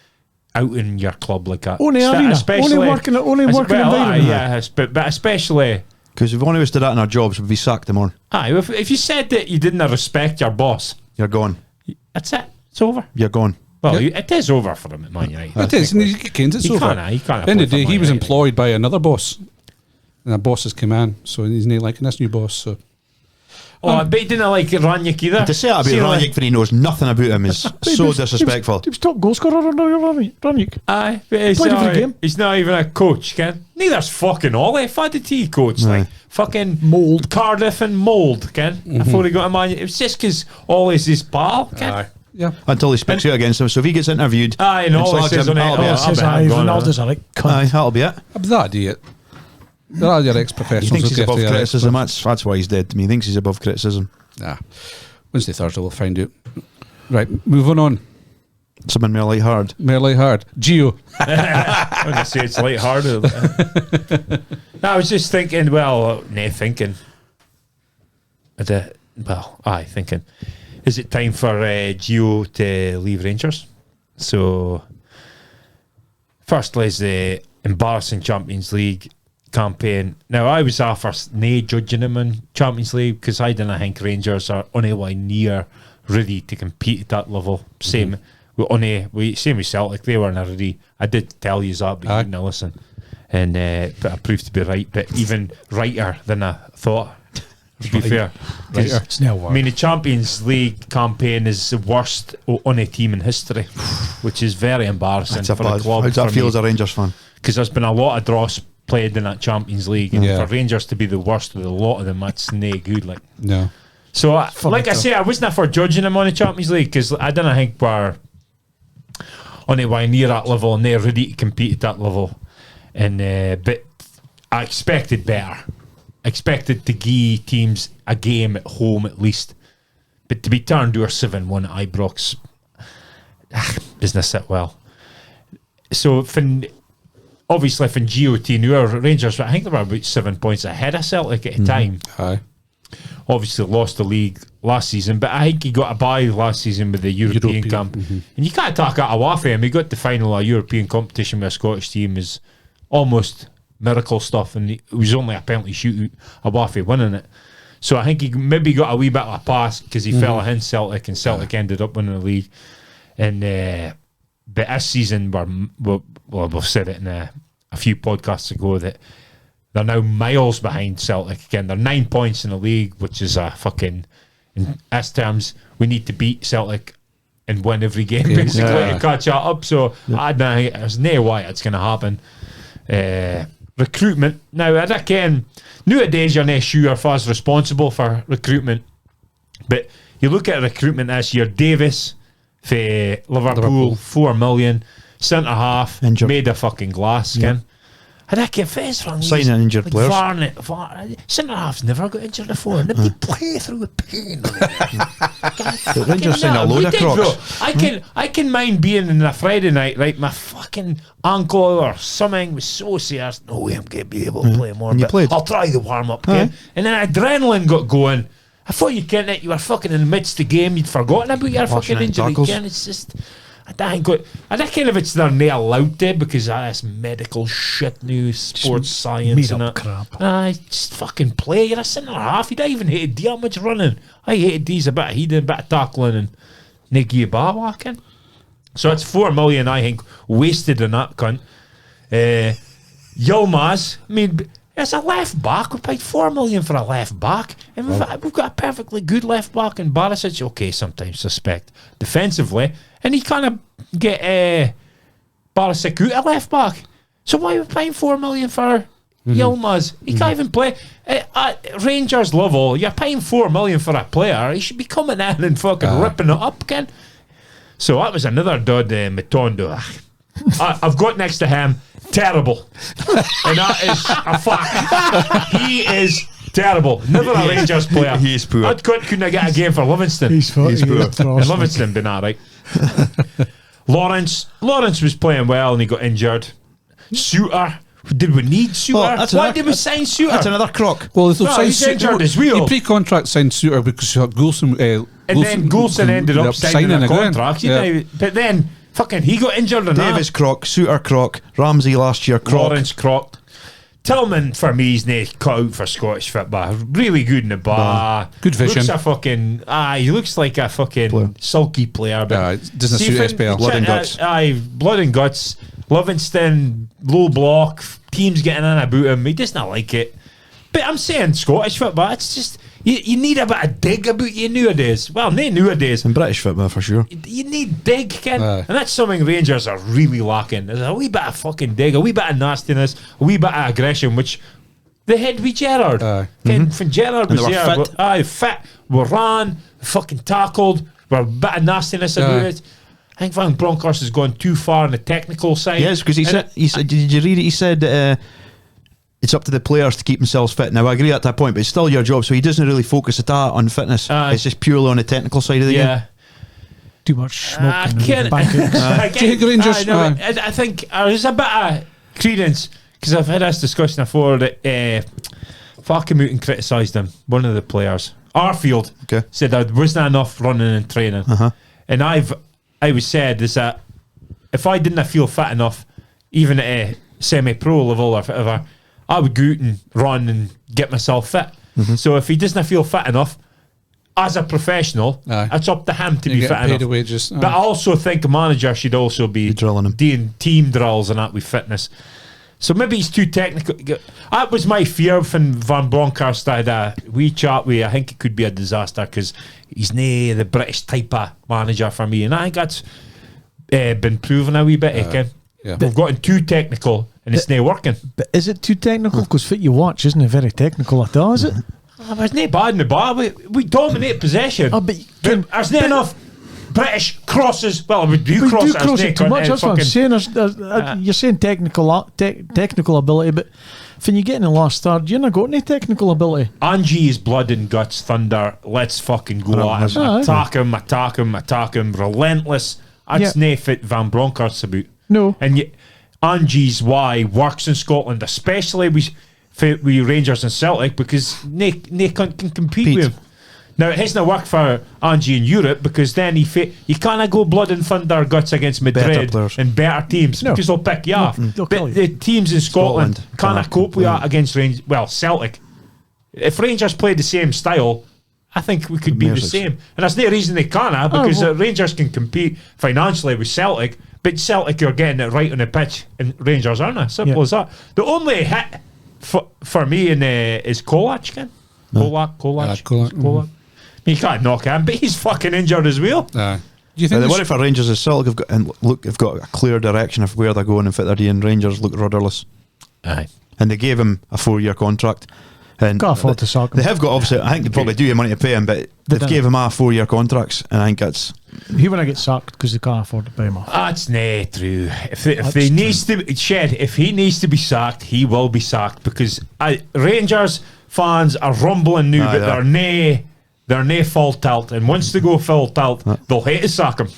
out in your club like that. Only arena. Only working environment. Yeah, but especially. Because if one of us did that in our jobs, we'd be sacked tomorrow. Aye, if you said that you didn't respect your boss, You're gone. that's it. It's over. You're gone. Well, Yeah. it is over for him at Man United. It is, and you can't. It's He over. can't, he can't At the end of the play day, for he Man was United. employed by another boss, and that boss has come in, so he's not liking this new boss. So Oh, but he didn't like Ranić either. To say that See, about like- Ranić when he knows nothing about him is so disrespectful. He was top goal scorer under Ranić. Aye, but he's Played every not, game. he's not even a coach, Ken. Neither's fucking Ollie. If I did he coach, like fucking Mould. Cardiff and Mould, Ken. Before he got a Man United. It was just because Ollie's his pal, Ken. yeah, Until he speaks out against him. So if he gets interviewed, Aye, and Ollie slags says him, on it, that'll be oh, it. I'll Says, bet I'm aye, going Ronaldo's a right cunt. Aye, that'll be it. but that idiot. There are your He ex-professionals thinks who he's get above to your criticism. That's why he's dead to me. He thinks he's above criticism. Nah. Wednesday, Thursday, we'll find out. Right, moving on. Something more light hard. Merely hard. Gio. I'm going to say it's light-hearted. No, I was just thinking, thinking. Thinking. Is it time for Gio to leave Rangers? So, Firstly is the embarrassing Champions League campaign. Now, I was after nae judging them in Champions League because I didn't think Rangers are anywhere near ready to compete at that level. Same with Celtic, they weren't ready. I did tell you that, but you didn't listen. And but I proved to be right, but even righter than I thought, to be fair. It's now work. I mean, the Champions League campaign is the worst on a team in history, which is very embarrassing for a club. How does that feel as a Rangers fan? Because there's been a lot of draws played in that Champions League, and for Rangers to be the worst of the lot of them, that's nae good. Like, No. so, like I say, I wasn't for judging them on the Champions League because I didn't think we're anywhere near that level and they're ready to compete at that level. And but I expected better. I expected to give teams a game at home at least. But to be turned to 7-1 at Ibrox, doesn't sit well. So, obviously, from GOT New Rangers, I think they were about 7 points ahead of Celtic at the time. Aye. Obviously lost the league last season, but I think he got a bye last season with the European camp. And you can't talk that away from him. He got the final of European competition with a Scottish team is almost miracle stuff, and it was only a penalty shootout away from winning it. So I think he maybe got a wee bit of a pass because he fell against Celtic, and Celtic ended up winning the league. And but this season, we've said it in a few podcasts ago that they're now miles behind Celtic again. They're 9 points in the league, which is a fucking, in S terms, we need to beat Celtic and win every game basically to catch that up. So there's no way it's going to happen. Recruitment. Now, I reckon nowadays you're not sure if I was responsible for recruitment, but you look at recruitment this year, Davis for Liverpool, 4 million, centre half, injured, made of fucking glass again. I reckon face wrong. Signing injured players. Centre halves never got injured before, and they play through the pain. The Rangers signed a load of crocs. I can mind being in a Friday night, right? My fucking ankle or something was so serious. No way I'm going to be able to play more. And you played. I'll try the warm up game, and then adrenaline got going. I thought you can't. You were fucking in the midst of the game. You'd forgotten about your fucking injury. Again, it's just. I reckon if it's they're not allowed to because that's medical shit news, sports science and that crap. Just fucking play. You're a centre half. You don't even hate D. How much running? I hated D's a bit of heading, a bit of tackling, and Nicky bar walking. So it's 4 million, I think, wasted on that cunt. Yilmaz, I mean, as a left back, we paid 4 million for a left back, and we've got a perfectly good left back in Barisic. Okay, sometimes suspect defensively. And he kind of get Barisic out at left back. So why are we paying 4 million for Yilmaz? He can't even play. At Rangers level, you're paying 4 million for a player. He should be coming in and fucking ripping it up again. So that was another dud, Matondo. I've got next to him, terrible. And that is a fact. He is terrible. Never a Rangers player. He is poor. That couldn't get a game for Livingston. He's poor. And Livingston been alright. Lawrence was playing well and he got injured. Suter. Did we need Suter? Why did we sign Suter? That's another croc. Well, he's injured as well. He pre-contract signed Suter because Goulson. And then Goulson ended up signing a contract. Yeah. But then fucking he got injured in Davis croc, Suter croc, Ramsey last year croc. Lawrence croc. Tillman for me is not cut out for Scottish football. Really good in the bar. Good vision. Looks a fucking he looks like a fucking sulky player. But doesn't suit SPL. Blood and guts. Blood and guts. Livingston, low block, teams getting in about him. He does not like it. But I'm saying Scottish football, it's just you need a bit of dig about you nowadays. Well, not nowadays. In British football for sure. You need dig, Ken. And that's something Rangers are really lacking. There's a wee bit of fucking dig, a wee bit of nastiness, a wee bit of aggression, which they had with Gerrard. When Gerrard was there, fit. We ran, fucking tackled, we're a bit of nastiness about it. I think Van Bronckhorst has gone too far on the technical side. Yes, because he said, did you read it? He said it's up to the players to keep themselves fit. Now, I agree at that point, but it's still your job, so he doesn't really focus at that on fitness. It's just purely on the technical side of the game. Too much smoking. I think there's a bit of credence, because I've had this discussion before that Falcon and criticised him, one of the players. Arfield said there wasn't enough running and training. And I was said is that if I didn't feel fit enough even at a semi-pro level or whatever, I would go out and run and get myself fit. So if he doesn't feel fit enough, as a professional, it's up to him to be fit enough. Wages. But I also think a manager should also be drilling him, doing team drills and that with fitness. So maybe he's too technical. That was my fear when Van Bronckhorst had a wee chat with. I think it could be a disaster because he's nae the British type of manager for me, and I think that's been proven a wee bit. We've gotten too technical, and it's nae working. But is it too technical? Because what you watch isn't it very technical at all, is it? It's nae bad in the bar. We dominate possession. But there's nae enough British crosses. Well, we do cross it too much. That's what I'm saying. You're saying technical ability, but when you get in the last third, you're not got any technical ability. Angie is blood and guts, thunder. Let's fucking go at him. Attack him. Relentless. That's nae fit Van Bronckhorst's about. No. And yet, Angie's why works in Scotland, especially with Rangers and Celtic, because nae can compete with him. Now, it hasn't worked for Angie in Europe because then you can't go blood and thunder guts against Madrid and better teams because they'll pick you off. But the teams in Scotland can't cope with that against Celtic. If Rangers played the same style, I think we could be the same. And there's no reason they can't, because Rangers can compete financially with Celtic, but Celtic are getting it right on the pitch and Rangers aren't. Simple as that. The only hit for me is Kolak, Ken. Kolak. You can't knock him, but he's fucking injured as well. Do you think the worry for Rangers is Celtic have got a clear direction of where they're going and fit their and Rangers look rudderless. Aye. And they gave him a 4-year contract. And can't afford to sack him. They have got, obviously, I think they probably do have money to pay him, but they've gave him 4-year contracts, and I think that's... He wouldn't get sacked because they can't afford to pay him off. That's nae true. If he needs to be sacked, he will be sacked, because Rangers fans are rumbling now, but they're nae full tilt, and once they go full tilt, they'll hate to sack him.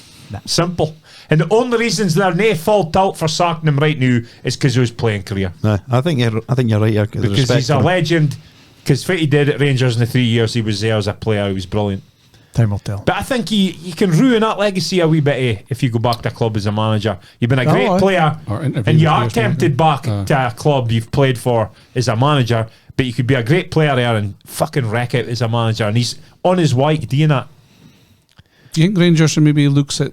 Simple. And the only reasons they're nae full tilt for sacking him right now is because of his playing career. I think you're right here. Because he's a legend. Because what he did at Rangers in the 3 years he was there as a player, he was brilliant. Time will tell. But I think you can ruin that legacy a wee bit if you go back to a club as a manager. You've been a great player, and you are tempted back to a club you've played for as a manager, but you could be a great player there and fucking wreck it as a manager, and he's on his way to doing that. Do you think Rangers should maybe looks at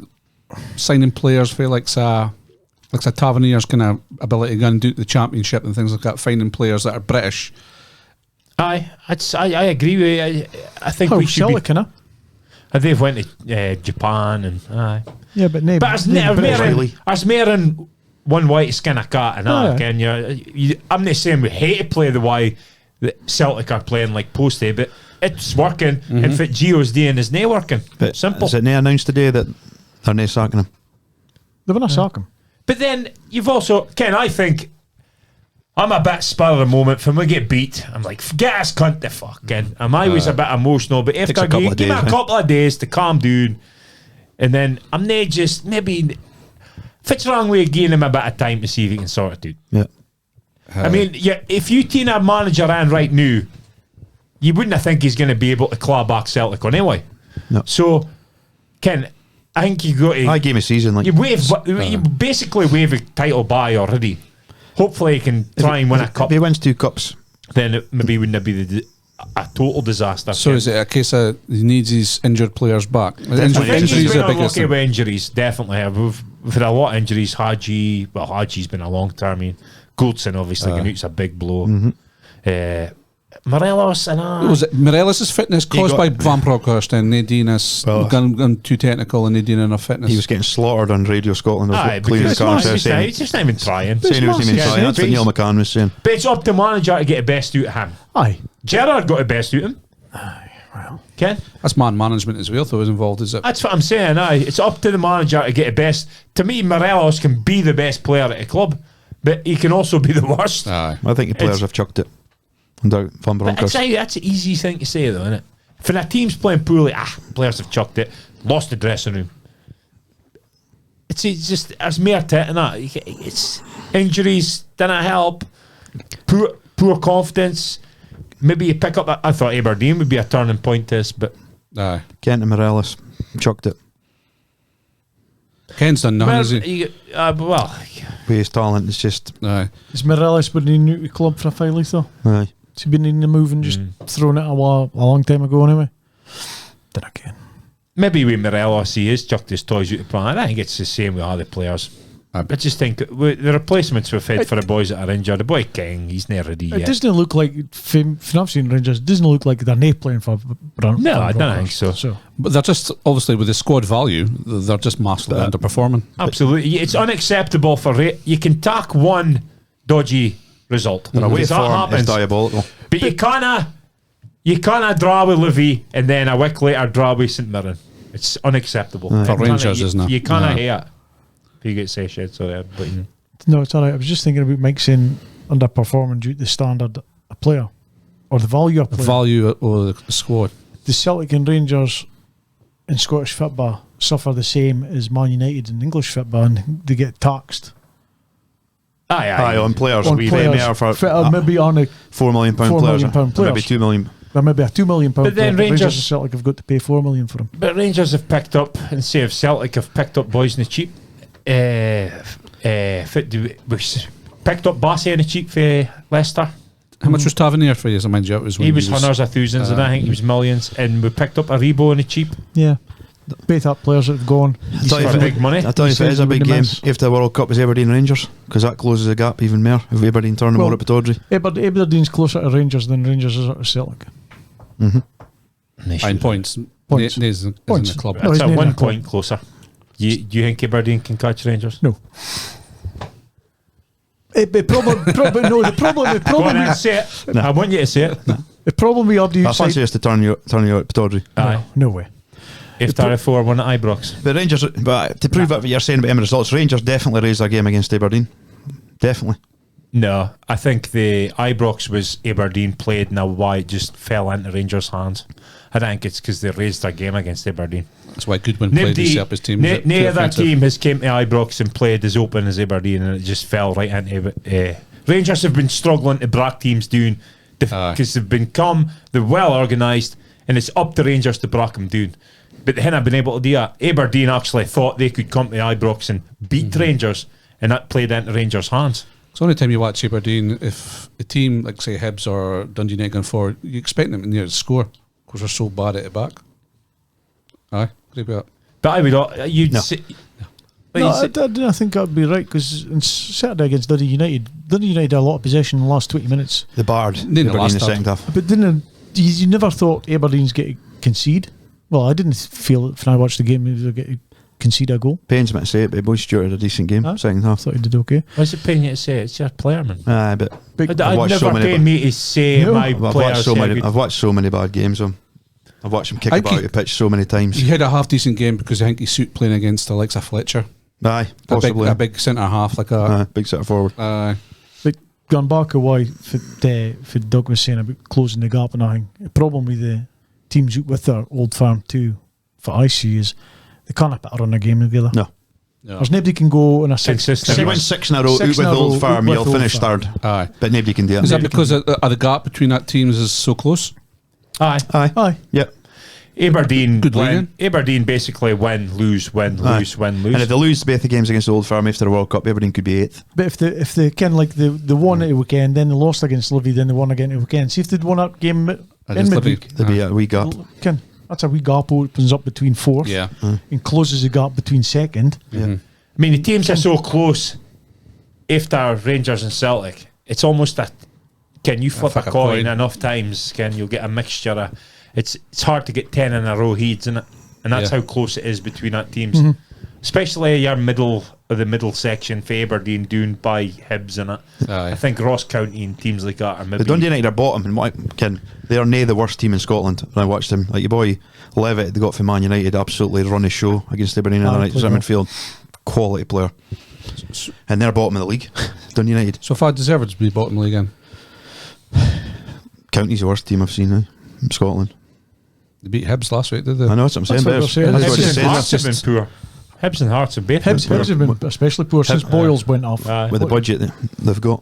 signing players for like a Tavernier's kind of ability to go and do the championship and things like that, finding players that are British? I agree with you. I think we should Celtic, they've went to Japan and yeah, but there's more than one way to skin a cat, and I'm not saying we hate to play the way that Celtic are playing like Posty, but it's working, and what Gio's doing is nae working. But simple. Is it nae announced today that they're nae sacking him? They were not sacking him. But then you've also, Ken, I think I'm a bit spur of the moment. When we get beat, I'm like, get us cunt the fuck in. I'm always a bit emotional, but after give me a couple of days to calm down, and then I'm not just maybe if it's wrong way of giving him a bit of time to see if he can sort it out. Yeah. I mean, if you team a manager in right now, you wouldn't think he's going to be able to claw back Celtic on anyway. No. So, Ken, I think you got to. I gave him a season. Like you basically wave a title by already. Hopefully, he can try and win a cup. If he wins 2 cups, then it maybe wouldn't be a total disaster. So, is it a case of he needs his injured players back? Injuries are biggest. With injuries, definitely. We've had a lot of injuries. Haji's been a long term. I mean, Goldson obviously going out's a big blow. Morelos and was it Morelos' fitness caused by Van Bronckhorst and Nadine's gone too technical and Nadine enough fitness? He was getting slaughtered on Radio Scotland. He's just not even trying. Saying he wasn't even trying. That's what Neil McCann was saying. But it's up to the manager to get the best out of him. Aye. Gerrard got the best out of him. Aye, well. Ken? That's man management as well, though, is involved, is it? That's what I'm saying, It's up to the manager to get the best. To me, Morelos can be the best player at a club, but he can also be the worst. Aye. I think the players have chucked it. Van Bronckhorst. That's an easy thing to say, though, isn't it? If a team's playing poorly, players have chucked it, lost the dressing room. It's just as mere to it, and that. It's injuries didn't help, poor confidence. Maybe you pick up. I thought Aberdeen would be a turning point to this, but Kent and Morelos chucked it. Ken's done nothing, has he? With with his talent. It's just Aye. Is Morelos been in the club for a while, like though? aye. Has he been in the move and just thrown it a long time ago anyway? Then again. Maybe with Morelos, he has chucked his toys out the pram. I think it's the same with other players. I just think the replacements we've had for the boys that are injured, the boy King, he's not ready yet. It doesn't look like, from I've seen Rangers, it doesn't look like they're not playing for Brown. No, I don't think so. But they're just, obviously, with the squad value, they're just massively underperforming. Absolutely. It's unacceptable for you can tack one dodgy result. Their away That form is happens. diabolical. But you can't draw with Livy and then a week later draw with St Mirren. It's unacceptable. For Rangers, isn't it? You can't Yeah. hate it. If you get Seychelles, sorry, but No, it's all right. I was just thinking about Mike saying underperforming due to the standard of player or the value of The player. value of the squad. The Celtic and Rangers in Scottish football suffer the same as Man United in English football, and they get taxed Aye, on players. on We players. pay more for Maybe on a £4 million £4 players. million Or maybe players. £2 million. or maybe a £2 million But then player. Rangers- and Celtic have got to pay $4 million for him. But Rangers have picked up, and say if Celtic have picked up boys in the cheap, picked up Bassey in the cheap for Leicester. How much was Tavernier for you? As I mind you, it was when He was hundreds of thousands, and I think he was millions. And we picked up a Rebo in the cheap Yeah, both up players that have gone. for big money. I tell you, if it is a big game, if the World Cup is Aberdeen Rangers, because that closes the gap even more. If Aberdeen turn them Well, more at Wizardry. Aberdeen's closer to Rangers than Rangers is to Celtic. Fine points. Points. Nays isn't in Points. the club. No, That's he's a not 1 in the club. point closer. Do you think Aberdeen can catch Rangers? No. The problem Go on and say it. I want you to say it. the problem we have the I outside. fancy us to turn you at Wizardry. Aye. No way. If they're a 4-1 at Ibrox. But Rangers, but to prove what you're saying about end results, Rangers definitely raised their game against Aberdeen. Definitely. No, I think the Ibrox was Aberdeen played and why it just fell into Rangers' hands. I don't think it's because they raised their game against Aberdeen. That's why Goodwin played to set up his team. No other team has came to Ibrox and played as open as Aberdeen, and it just fell right into Rangers have been struggling to break teams down because they're well organised, and it's up to Rangers to break them down. But they haven't been able to do that. Aberdeen actually thought they could come to Ibrox and beat Rangers, and that played into Rangers' hands. It's the only time you watch Aberdeen, if a team like say Hibs or Dundee United going forward, you expect them to score because they're so bad at the back. Aye, agree with that. But I would you'd say, No, I think that would be right because on Saturday against Dundee United had a lot of possession in the last 20 minutes. The Bard. Didn't the Aberdeen in last the half. second half. But you never thought Aberdeen's get to concede? Well, I didn't feel it when I watched the game they were get to concede a goal. Pains me to say it, but Boy Stewart had a decent game. Huh? Second I half. thought he did okay. what's it paying you to say? It's your player, man. Aye, but Big, I've I'd watched never so many pay me to say No. my I've watched players. I've watched so many bad games of him. I've watched him kick I about keep- the pitch so many times. He had a half decent game because I think he suit playing against the likes of Fletcher, Aye, possibly. a big centre half like a. Big set forward. but going back a while, for Doug was saying about closing the gap and everything, the problem with the teams out with their old firm too, for I see, is they can't put a run a game together. No. There's nobody can go in a Consistent. If you win 6 in a row out with in a row, Old Firm, with you'll Old finish Firm. third. Aye. But nobody can do it. Is that because of the gap between that teams is so close? Aye. Aye. Yep. Aberdeen Good win. leading. Aberdeen basically win, lose, win, lose, win, lose. And if they lose both the games against Old Firm after the World Cup, Aberdeen could be 8th. But if they can, like the won at the weekend, then they lost against Livy, then they won again at the weekend. See if they'd won that game in Against Livy. midweek, There'd be a wee gap. that's a wee gap opens up between fourth Yeah. and closes the gap between second. Yeah. I mean, the teams are so close. After Rangers and Celtic, it's almost that. Can you flip a flip a coin coin. enough times? Can you get a mixture of? It's hard to get 10 in a row heads, isn't it? And that's Yeah. how close it is between that teams. Especially your middle section for Aberdeen doing by Hibs and it. Aye. I think Ross County and teams like that are maybe. The Dundee United are bottom, and they are nae the worst team in Scotland. When I watched them, like your boy Levitt, they got from Man United, absolutely run his show against Aberdeen in the night. played well. Midfield, quality player, and they're bottom of the league. Dundee United, So far, deserved to be bottom league again. County's the worst team I've seen now in Scotland. They beat Hibs last week, did they? I know that's what I'm saying. That's what But we're saying. that's what Hibs he's and saying. Hearts have been just- poor. Hibs and Hearts have both Hibs have been especially poor since Boyles went off. With the budget they've got.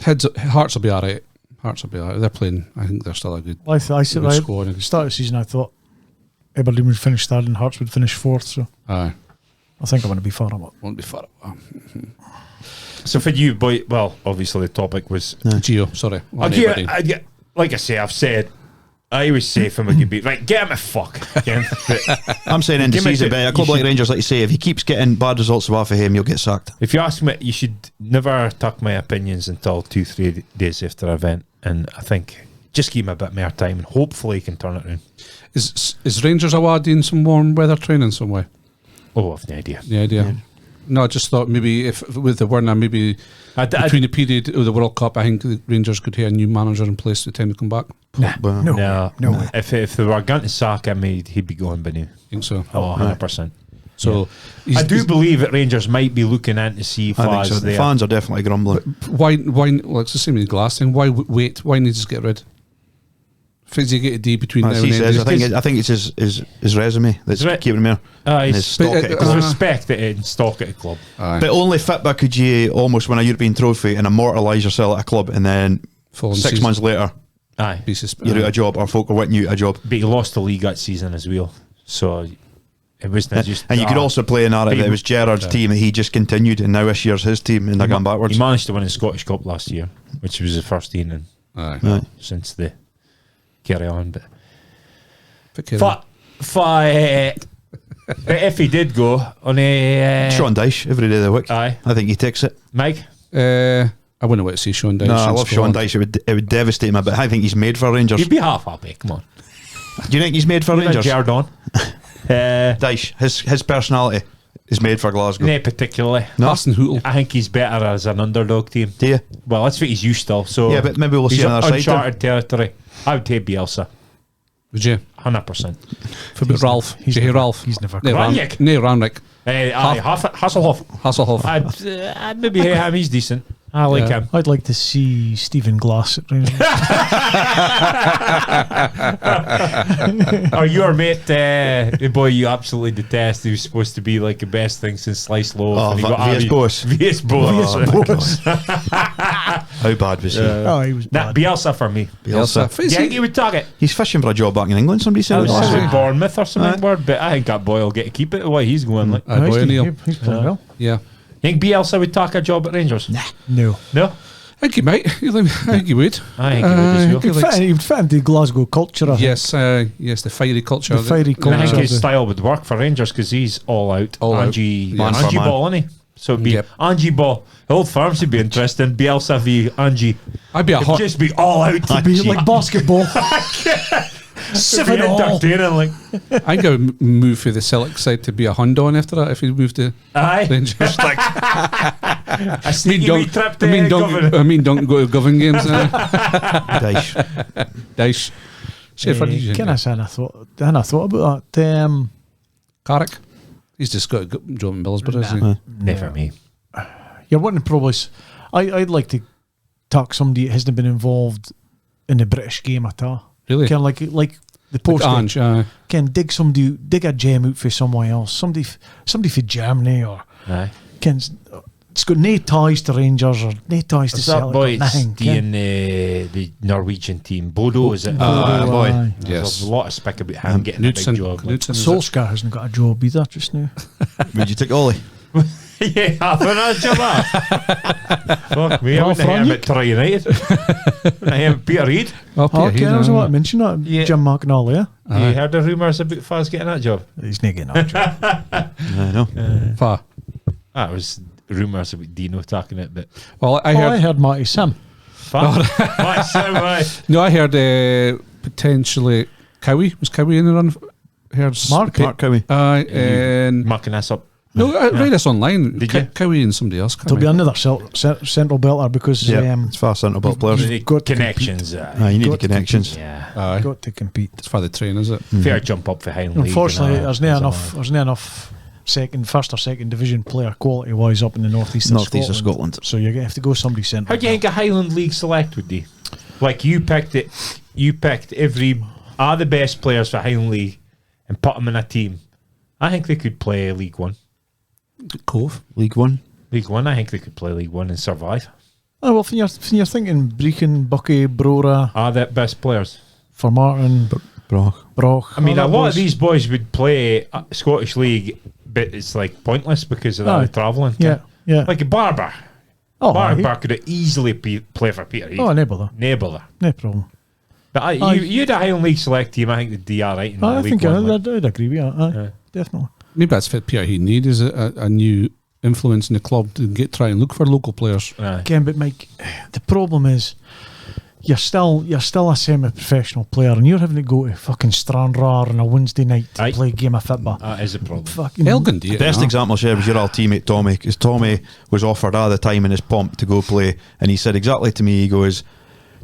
Hearts will be alright. Hearts will be alright. They're playing. I think they're still a good. I said Good right squad. at the start of the season I thought Aberdeen would finish third and Hearts would finish fourth, so Aye, I think I'm going to be far up. won't be far. So for you, boy, well, obviously the topic was Gio, sorry. Like I say, I've said, I always say if I could be right, get him a fuck. I'm saying end of Give me season, two- but a club you like should- Rangers, like you say, if he keeps getting bad results off of him, you'll get sacked. If you ask me, you should never tuck my opinions until 2-3 days after an event, and I think just give him a bit more time, and hopefully he can turn it around. Is Rangers Award doing some warm weather training somewhere? Oh, I've no idea. The idea. No, I just thought maybe if with the Werner, maybe between the period of the World Cup, I think the Rangers could have a new manager in place by the time to come back. No way. If they were going to sack him, he'd be going by now. I think so. Oh, 100%. So I do believe that Rangers might be looking in to see if I think so. The fans are definitely grumbling. why? Well, it's the same with the glass thing. Why wait? Why not just get rid? Things you get a day between now As and he then. says, I think it's his resume that's Right. keeping him here. And his stock at the Because club. respect it and stock at a club. Aye. But only Fitba could you almost win a European trophy and immortalise yourself at a club, and then Following 6 season. months later Aye. you're out of job, or folk are wanting you out of job. But he lost the league that season as well. So it wasn't just. And you could also play a narrative that it was Gerrard's team and he just continued, and now this year's his team, and they're going backwards. He managed to win the Scottish Cup last year, which was the first in Aye. Right. since the carry on. But But if he did go on a Sean Dyche every day of the week. Aye. I think he takes it. Mike, I wouldn't want to see Sean Dyche. No, I since love the Sean one. Dyche. It would devastate him, but I think he's made for Rangers. you'd be half happy. Come on, Do you think he's made for Rangers? Jared on. Dyche, his personality is made for Glasgow. No, particularly. No? Austin Hootle. I think he's better as an underdog team. Do you? Well, that's what he's used to. So Yeah, but maybe we'll he's see another side uncharted territory. I would take Bielsa, Would you? 100%. For about Ralph. he's Did you hear never- Ralph? he's never No, come. Rangnick. No, Rangnick. Hasselhoff. Hasselhoff. I'd maybe hear him. He's decent. I like Yeah. him. I'd like to see Stephen Glass at Rangers. Or your mate, the boy you absolutely detest, who's supposed to be like the best thing since sliced loaf. Oh, and he got V.S. Abby- Boas. V.S. Boas. Oh, my God. How bad was he? Oh, he was Nah, bad. Bielsa for me. Bielsa. Do you think he would target? He's fishing for a job back in England, somebody said I it was last saying week. Bournemouth or something, Aye. but I think that boy will get to keep it the way he's going. Like, Aye, No, boy, he's, O'Neill. he's playing well. Yeah. think Bielsa would take a job at Rangers? No. No? I think he might. I think he would. I think he would as well. He likes- He'd fit into Glasgow culture, I think. Yes, the fiery culture. The fiery And I think culture. his style would work for Rangers because he's all out. All out. Angie, Man for Angie man. Ball, isn't he? So it'd be Yep. Angie Ball. Old Firms would be interesting. Bielsa v Angie. I'd be a It'd hot. just be all out. It'd be like basketball. 7-all. Entertaining, like. I think I would move for the Celtic side to be a Hundon after that if he moved to Aye. Rangers. Like a sneaky wee trip to Govan. I mean, don't go to Govan games. Dyche. Dice. Say for you. Can I say I thought about that? Carrick. He's just got a job in Middlesbrough, isn't he? Never me. You're wanting probably. I'd like to talk somebody that hasn't been involved in the British game at all. Really? Can like the post. Ange, Can dig a gem out for somewhere else. Somebody for Germany or Aye. can. It's got no ties to Rangers or no ties to Is that Celtic. boy or nothing. in the Norwegian team? Bodo, is it? boy. Aye. Yes. There's a lot of speck about him getting a big Knudsen. job. Like. Knudsen is it? Solskjaer hasn't got a job either just now. Would you take Ollie? Yeah, half an hour job that. Fuck me, I Ralph wouldn't have him Rangnick? at Troy United. Wouldn't have him at Peter Reid. Oh, Peter Okay, Heath, I was aye. about to mention that. Yeah. Jim McNally, yeah? You heard the rumours about Faz getting that job? He's not getting that job. I know. Far. That was rumours about Dino talking it, but Well, I I heard. heard Matty Sim. Faz. No, I heard potentially Cowie. Was Cowie in the run? Heard Mark Cowie. Aye, and Mucking us up. no, I read this online. Did you? Cowie and somebody else. There'll be another central belter because Yeah, it's far central ball players. The got to connections. You need the got to connections. Yeah. Aye, got to compete. it's for the train, is it? Fair jump up for Highland League. Unfortunately, and, there's not enough first or second division player quality wise up in the northeast of Northeast of Scotland. Scotland. So you're gonna have to go somebody central. How do you think a Highland League select would be? Like you picked it, you picked all the best players for Highland League and put them in a team. I think they could play League One. Cove. League One. League One, I think they could play League One and survive. Oh well, when you're thinking Brechin, Bucky, Brora, Are the best players? for Martin, Brock. Broch. I mean, all a that lot of boys. these boys would play Scottish League, but it's like pointless because of Aye. the travelling. Yeah, yeah. Like a Barber. Mark Burke could have easily play for Peterhead. Oh, no bother. No bother. No problem. But you'd a Highland League select team, I think they'd do all right in I League think One. I'd agree with that. Definitely. Maybe that's fit Peterhead need is a new influence in the club to try and look for local players. Again, but Mike, the problem is you're still a semi-professional player, and you're having to go to fucking Stranraer on a Wednesday night to play a game of football. That is a problem. Fucking Elgin do it. Best example, Shed, was your old teammate Tommy, because Tommy was offered all the time in his pomp to go play, and he said exactly to me, he goes,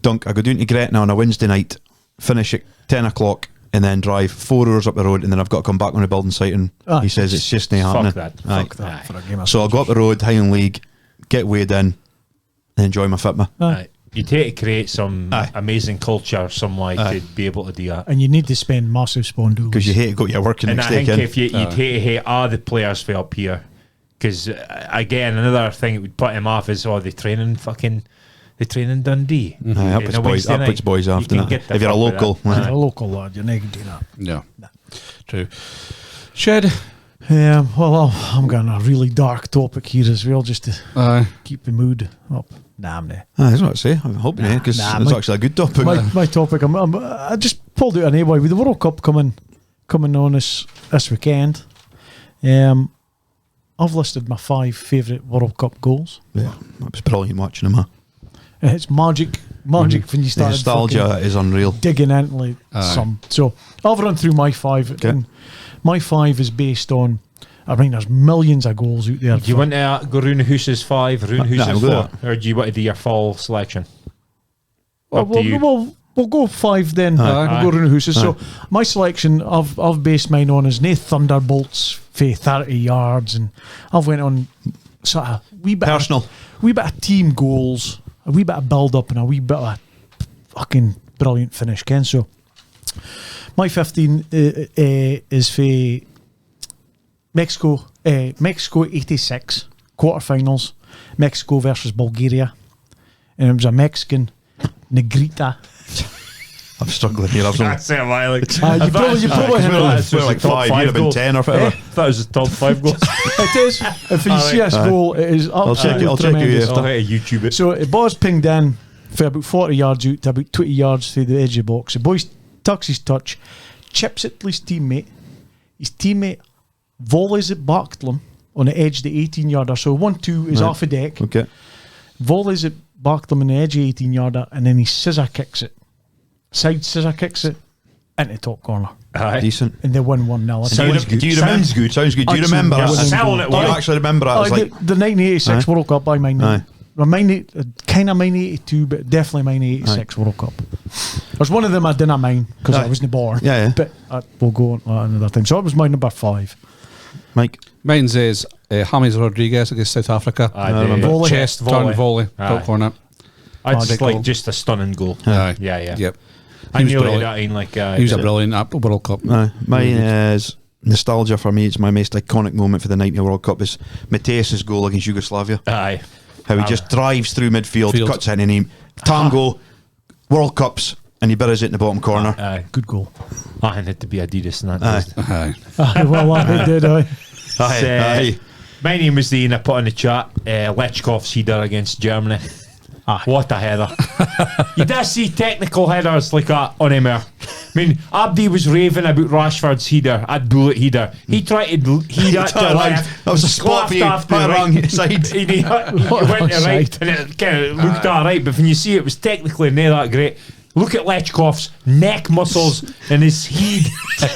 Dunk, I go down to Gretna on a Wednesday night, finish at 10 o'clock, and then drive 4 hours up the road, and then I've got to come back on the building site, and he says it's just not happening. Fuck that for a game of So I'll go up the road, Highland League, get weighed in, and enjoy my fitma. You'd hate to create some amazing culture, to be able to do that. And you need to spend massive spondoos. Because you hate to go to your work And next I day, think Ken. if you'd hate to hate all the players for up here, because again, another thing that would put him off is they train in Dundee. That puts boys off, doesn't it? If you're a local. A local lad, you're not going to do that. Yeah. True. Shed. Well, I'm going a really dark topic here as well, just to keep the mood up. Nah, I'm not. That's what I say. I'm hoping because it's actually a good topic. My topic, I just pulled out anyway with the World Cup coming on this weekend. I've listed my 5 favourite World Cup goals. Yeah, it was brilliant watching them. It's magic when you start. The nostalgia is unreal. Digging into some. So I'll run through my 5. Okay. And my 5 is based on. I mean, there's millions of goals out there. Do you want to go Rune Hoos's 5, Rune Hoos's 4, or do you want to do your full selection? We'll go 5 then. We'll go Rune Hoos's. So my selection, I've based mine on is no thunderbolts for 30 yards, and I've went on sort of wee bit of team goals, a wee bit of build up, and a wee bit of fucking brilliant finish, Ken. So my 15 is for Mexico 86 quarterfinals, Mexico versus Bulgaria, and it was a Mexican Negrita. I'm struggling here. I've That's it, Wiley. You probably had like 5, you'd have been 10 or whatever. That was the top 5 goals. It is. If you see this goal, it is I'll check it after. I'll YouTube it. So the ball's pinged in for about 40 yards out to about 20 yards through the edge of the box. The boy tucks his touch, chips it to his teammate. His teammate volleys it back to him on the edge of the 18-yarder. So 1-2 is off the deck. Okay. Volleys it back to him on the edge of the 18-yarder, and then he scissor kicks it. Side scissor kicks it into top corner. Decent. And they win 1-0. Sounds good. Do you remember? Sounds good. Do you remember that? Do you actually remember that? The 1986 World Cup, I mind. Kind of mine 82, but definitely mine 86 World Cup. There's one of them I didn't mind because I wasn't born. Yeah. But we'll go on another time. So that was my number 5. Mike? Mine says James Rodriguez against South Africa. Chest turn volley, top corner. Just a stunning goal. Yeah. Yep. I knew that in he was a brilliant World Cup. Mine is nostalgia for me. It's my most iconic moment for the 90 World Cup is Mateus' goal against Yugoslavia. Aye. How he just drives through midfield, cuts in and he tango, World Cups, and he buries it in the bottom corner. Aye. Good goal. I had to be Adidas in that. Well, I did. Aye. My name was Dean. I put in the chat Lechkov's header against Germany. What a header. You did see technical headers like that on him. I mean, Abdi was raving about Rashford's header, a bullet header. He tried to heat that to left. That was a spot for you. Wrong side. He went to right, and it kind of looked alright, but when you see it was technically not that great. Look at Lechkov's neck muscles and his head.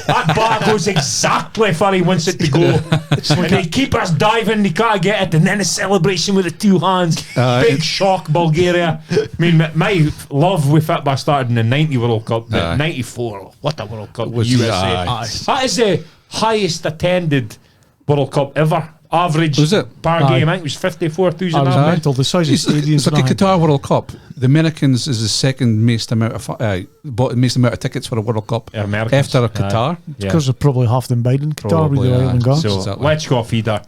That bar goes exactly where he wants it to go. And the keeper's diving, he can't get it, and then a celebration with the 2 hands. Big shock, Bulgaria. I mean, my love with football started in the 90 World Cup, but 94, what a World Cup. USA. That is the highest attended World Cup ever. Average per game, I think it was 54,000. Mental. The size of stadiums. So the Qatar World Cup, the Americans is the second most amount of tickets for a World Cup after Qatar. Because of probably half them buying in Qatar with the oil and gas. So Lechkov either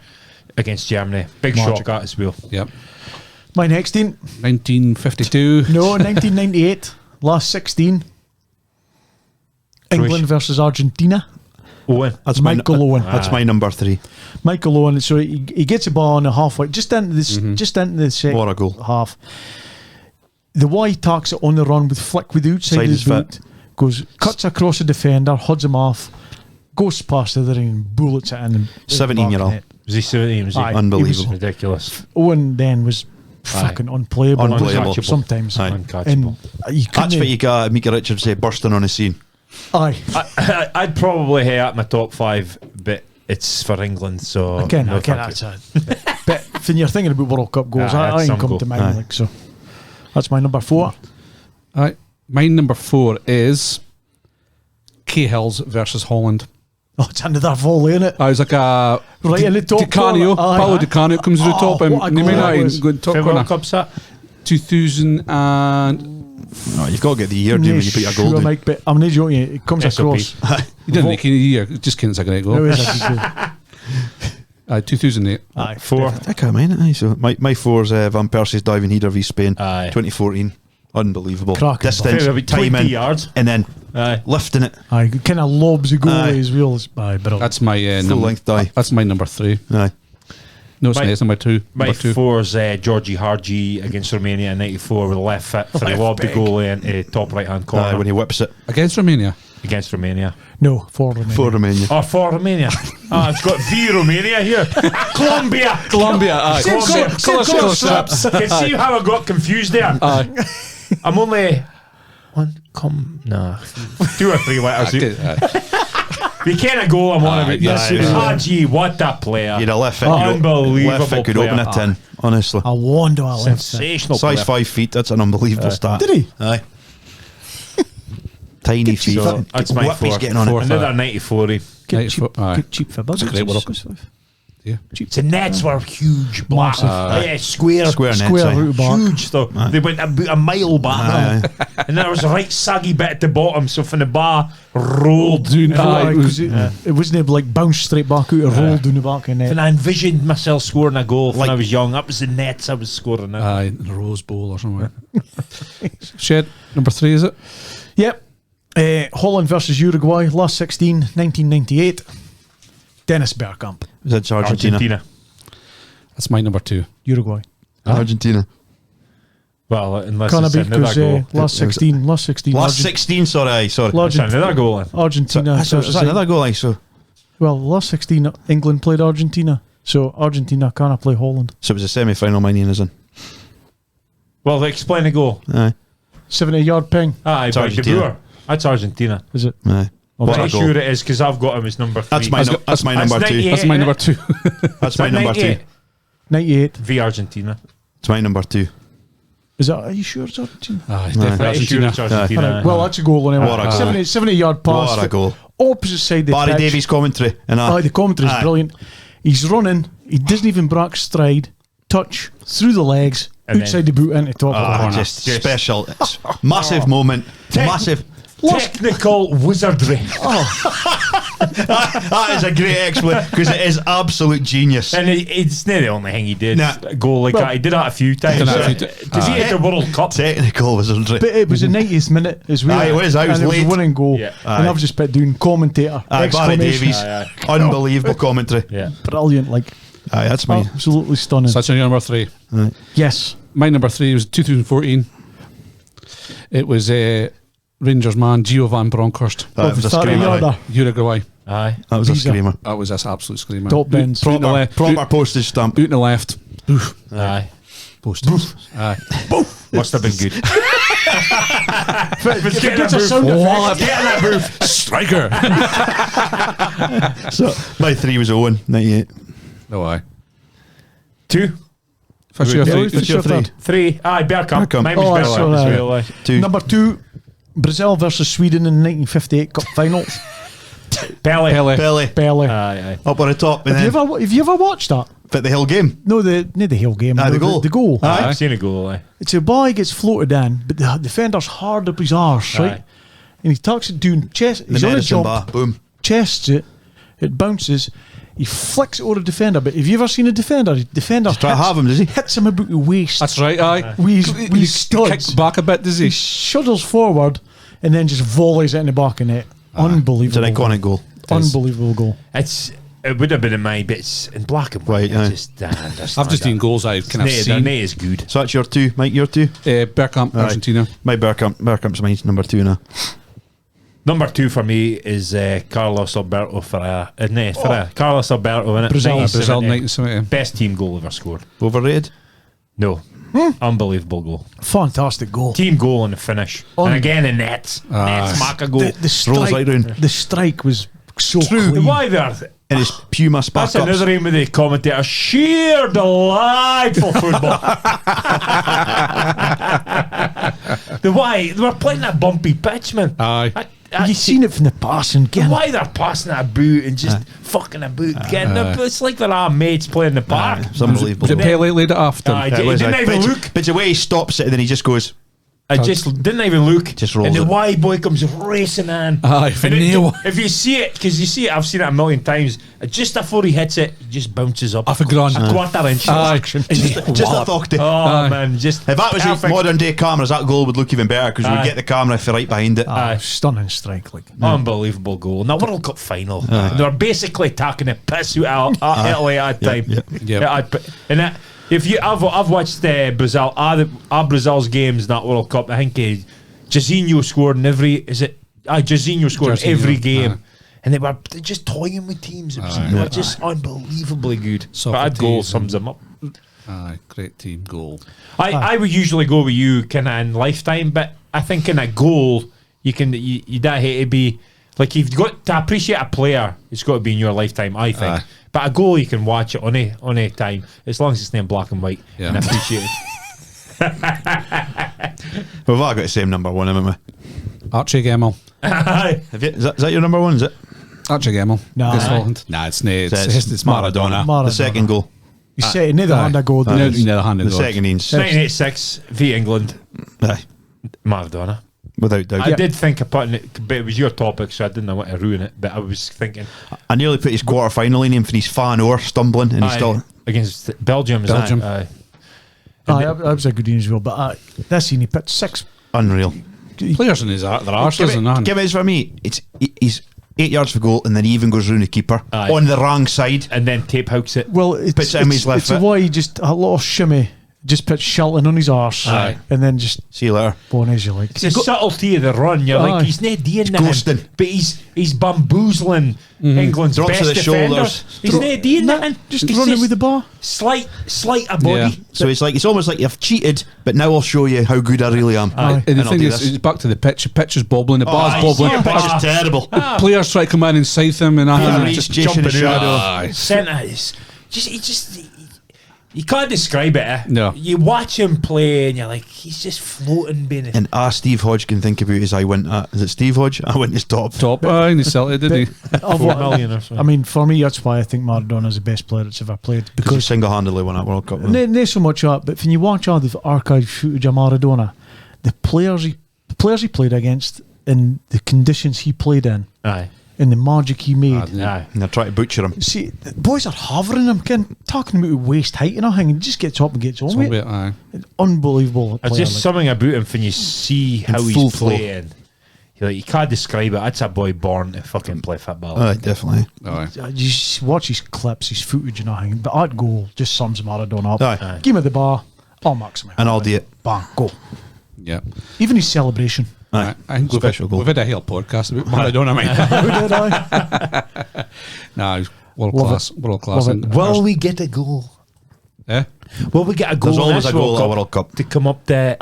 against Germany, big shock that as well. Yep. My next team, 1952. No, 1998. Last 16. England versus Argentina. Owen. That's Michael Owen. That's my number 3. Michael Owen. So he gets the ball on the halfway, just into the second What a goal. half. The way he talks it on the run with flick with the outside of his boot, cuts across the defender, huds him off, goes past the other and bullets it in. And 17-year-old. Was he 17? Was he? Unbelievable. He was ridiculous. Owen then was fucking unplayable. Unplayable. Sometimes. Aye. Uncatchable. And That's what you got Mika Richards say, bursting on the scene. Aye. I'd probably have at my top 5, but it's for England, so I can't. no, thank That's you. it. But when you're thinking about World Cup goals, I ain't some come goal. to mind. Like, so that's my number 4. My number 4 is Cahill's versus Holland. Oh, it's another volley, isn't it? I was like a Right in the top Di Canio, corner. Paolo Aye. Di Canio comes to the top and what a goal that was. go to top Fair corner. World Cup's that? 2000 and Oh, you've got to get the year, Jim, when you put your goal Sure, down. Mike, but I'm not joking. It comes SOP. across. he didn't make any year. It just counts like a It goal. was a good goal. 2008. Aye. 4. I can't mind it. Aye. So my 4's Van Persie's diving header v Spain, Aye. 2014. Unbelievable. Cracking Distance, ball. About 20 timing, yards. and then Aye. lifting it. Aye, kind of lobs the goalie Aye. as well. Aye, brilliant. That's my Full number. length die. That's my number 3. Aye. No, it's My- not. It's number 2. My Number 2. 4's Georgie Harji against Romania in 94 with a left foot for he Left lobbed the back. goalie into top right hand corner Aye, when he whips it Against Romania. against Romania. No, for Romania. for Romania. Oh, for Romania. I've got V Romania here. Colombia. Colombia. Aye. Same Colombia. concept. Can see how I got confused there. Aye. I'm only 2 or 3 letters. You can't go on one of it. yes, Yes, it is. Haji, what a player. You'd have left it. Unbelievable Left it could player. open a tin, honestly. I wonder I left it. Sensational Size player. 5 feet, that's an unbelievable stat. Did he? Aye. Tiny feet. So, that's my Whip, he's 4. getting on it. Another 94. Get 94, cheap, aye. get cheap for budget. Great World Cup. Yeah. The nets were huge, black. Square Square nets, Square aye. route back. Huge though. They went about a mile back, Aye, and there was a right saggy bit at the bottom. So from the bar rolled Doing Aye, it 'cause was, it wasn't like bounce straight back out, roll down the back and And I envisioned myself scoring a goal when Like- I was young. That was the nets I was scoring at. aye, the Rose Bowl or something. Shed, number 3, is it? Yep. Holland versus Uruguay, last 16, 1998. Dennis Bergkamp, That's Argentina. Argentina. That's my number 2. Uruguay. Argentina. Well, unless Can I it's be another because goal. last 16, Last Argent- 16, sorry. It's another goal. Then. Argentina. Is that another goal? Aye, so Well, last 16, England played Argentina. So Argentina can't play Holland. it was a semi-final my name is in. Well, explain the goal. Aye. 70-yard ping, Aye, by De Argentina. Boer. That's Argentina. is it? Aye. I'm What a pretty goal. sure it is because I've got him as number 3. That's my number 2. That's That's my 98. number 2. That's my number 2. 98. V Argentina. It's my number 2. Is that? Are you sure it's Argentina? Aye, Pretty definitely sure it's Argentina. Argentina. Alright, well, that's a goal anyway. What a goal. 70-yard pass. What a goal. Opposite side of the Barry pitch. Davies commentary. And Aye, the commentary is Aye. brilliant. He's running. He doesn't even break stride. Touch through the legs, And outside then- the boot into top of the corner. just special. It's massive moment. Massive. Technical wizardry. That is a great explanation because it is absolute genius. And it's not the only thing he did. Nah. A goal like that. He did that a few times. Did that a few Did he hit the World Cup? Technical wizardry. But it was the 90th minute as well. Aye, it was. I was and it was late. a winning goal. Yeah. Aye. And I've just put doing commentator. Aye, Barry exclamation. Davies. Aye, Unbelievable commentary. Yeah. Brilliant. Like, Aye, that's me. absolutely stunning. So that's your number 3. Yes. My number 3 was 2014. It was Rangers man Gio van Bronckhorst. That was a Starting screamer. yarder. Uruguay. Aye. That was a Visa. screamer. That was this absolute screamer. Top bends. Out in the Proper, left. proper Out, postage stamp. out in the left. Oof. Aye. Postage. Aye. Must have been good. If it gets a sound effect. Get in that booth. Striker. So my 3 was Owen, 98. No, aye. 2. First your Yeah, 3. who's the your third? 3. Aye, Bergkamp. Bergkamp. Mine was Oh, I Bergkamp saw as that. well. Aye. 2. Number 2, Brazil versus Sweden in the 1958 Cup final. Pele. Belly. Pele. Aye, aye. Up on the top. And Have then you ever watched that? fit the whole game. No, not the whole game. Aye, no, the goal. The goal. Aye. I've seen a goal. Aye. It's a ball gets floated in, but the defender's hard up his arse, right? Aye. And he tucks it down chest. He's The on a medicine jump, bar. Boom. chests it, it bounces. He flicks it over the defender. But have you ever seen a defender? Defender Try to have him, does he? hits him about the waist. That's right, aye. with his studs. Kicks back a bit, does He he? shudders forward and then just volleys it in the back of net. It's an Unbelievable. iconic goal. Unbelievable goal. It would have been in mine, but it's in black and white. Right, I've just seen goals I've kind of seen. They're as good. So that's your 2, Mike. Your 2. Bergkamp, Argentina. My Bergkamp's mine's number 2 now. Number 2 for me is Carlos Alberto Ferreira. Carlos Alberto in it. Brazil 1970. 1970. Best team goal ever scored. Overrated. No. Unbelievable goal. Fantastic goal. Team goal in the finish. And again in nets. Nets mark a goal. Rolls right round. The strike was so True. clean. Why there? And his Puma That's another spark-ups. name of the commentator. Sheer delightful football. Why? They were playing that bumpy pitch, man. Aye. You seen it from the passing. Why they're passing a boot and just fucking a boot again? It's like they're our mates playing in the park. It's unbelievable. Was it Pele laid it after? Aye, It he was, didn't aye. even But look. it's the way he stops it and then he just goes. I just didn't even look. Just rolls and the it. Y boy comes racing in. Aye, And Fineo. if you see it, because you see it, I've seen it a million times. Just before he hits it, he just bounces up Off a ground. a quarter inch. Aye. Just a thought. Oh man, just If that was like perfect. modern day cameras, that goal would look even better because we'd Aye. get the camera for right behind it. Aye. Stunning strike. Like Unbelievable goal. In the World Cup final, they're basically taking a piss out of Italy at that time. Yep. I've watched Brazil, Brazil's games in that World Cup. I think Jairzinho scored in every. Is it? Jairzinho scored in every game. And they were just toying with teams. They were just unbelievably good. But that goal sums them up. Aye, great team goal. I would usually go with you kind of in lifetime, but I think in a goal you don't hate to be like, you've got to appreciate a player. It's got to be in your lifetime, I think. But a goal you can watch it on a time as long as it's in black and white and appreciate it. We've all got the same number 1, haven't we? Archie Gemmell. Have you, is that your number 1? Is it? Archie Gemmell. Nah. Against Holland. Nah, it's Maradona. The second goal. you say neither hand I go. No, neither hand in The second innings. 1986 v England, Aye. Maradona. Without doubt. I did think of putting it, but it was your topic, so I didn't want to ruin it. But I was thinking, I nearly put his quarter final in him for his fan or stumbling and he's still. against Belgium. Is Belgium. That? That was a good innings as well. But that scene he pitched 6. Unreal. Players in his their arses and that. Give it for me. He's 8 yards for goal and then he even goes round the keeper Aye. on the wrong side. And then tape hooks it. Well, Puts it in his left it's foot. why he just a lot of shimmy. Just put Shelton on his arse. Aye. And then just See you later. born as you like. It's the subtlety of the run. You're Aye. like, he's not doing nothing, ghosting. but he's bamboozling England's Drops best to the defenders. shoulders. He's not doing nothing. Just He's running with the bar. slight a body. Yeah. So it's almost like you've cheated, but now I'll show you how good I really am. Aye. And the I'll thing do is, this. it's back to the pitch. The pitch is bobbling. The bar's Aye, bobbling. the pitch is terrible. Players try to come in and scythe them, and Yeah, I he's just chasing the jumping out. shadow. Aye. Centre is you can't describe it. No. You watch him play and you're like, he's just floating being it. And Steve Hodge can think about his I went at. Is it Steve Hodge? I went his top. Top. Aye, and he Celtic, did he? Of 4 what- million or so. I mean, for me, that's why I think Maradona's the best player that's ever played. Because he Because single-handedly won that World Cup. not so much that, but when you watch all the archived footage of Maradona, the players he played against and the conditions he played in Aye. and the magic he made. Aye. And they're trying to butcher him. See, the boys are hovering him, talking about waist height and everything, and he just gets up and gets on So with be it. it, aye. Unbelievable. There's player, just like. something about him when you see how full he's flow. playing. You can't describe it. That's a boy born to fucking play football. Aye, definitely. Aye. You just watch his clips, his footage and everything, but that goal just sums Maradona up. Aye. Give me the bar, I'll max him. And I'll do it. Bang, go. Yeah. Even his celebration. Aye. I think Special goal. we've had a whole podcast about Maradona, mate. How did I? Nah, he's world Love class. it. World class. Love it. Will we get a goal? Eh? Will we get a goal? There's in always this a goal at a World Cup. to come up there.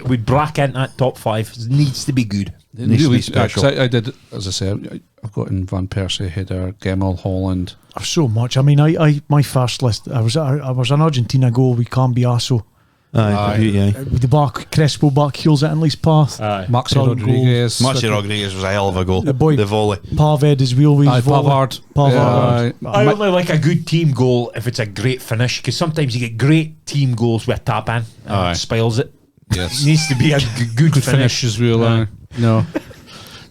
We bracket into that top 5. It needs to be good. It needs to be Really, special. I did, as I said, I've got in Van Persie, Header, Gemmell, Holland. So much. I mean, I my first list, I was an Argentina goal with Cambiasso. Aye. With the back, Crespo back heels at Inley's path. Aye. Maxi Solid Rodriguez. Maxi Rodriguez was a hell of a goal. The boy- The volley. Pavard as well with Aye, his volley. Pavard. Pavard. Yeah, I only like a good team goal if it's a great finish, because sometimes you get great team goals with a tap in and Aye. it spoils it. Yes. It needs to be a good Good finish. finish as well. No.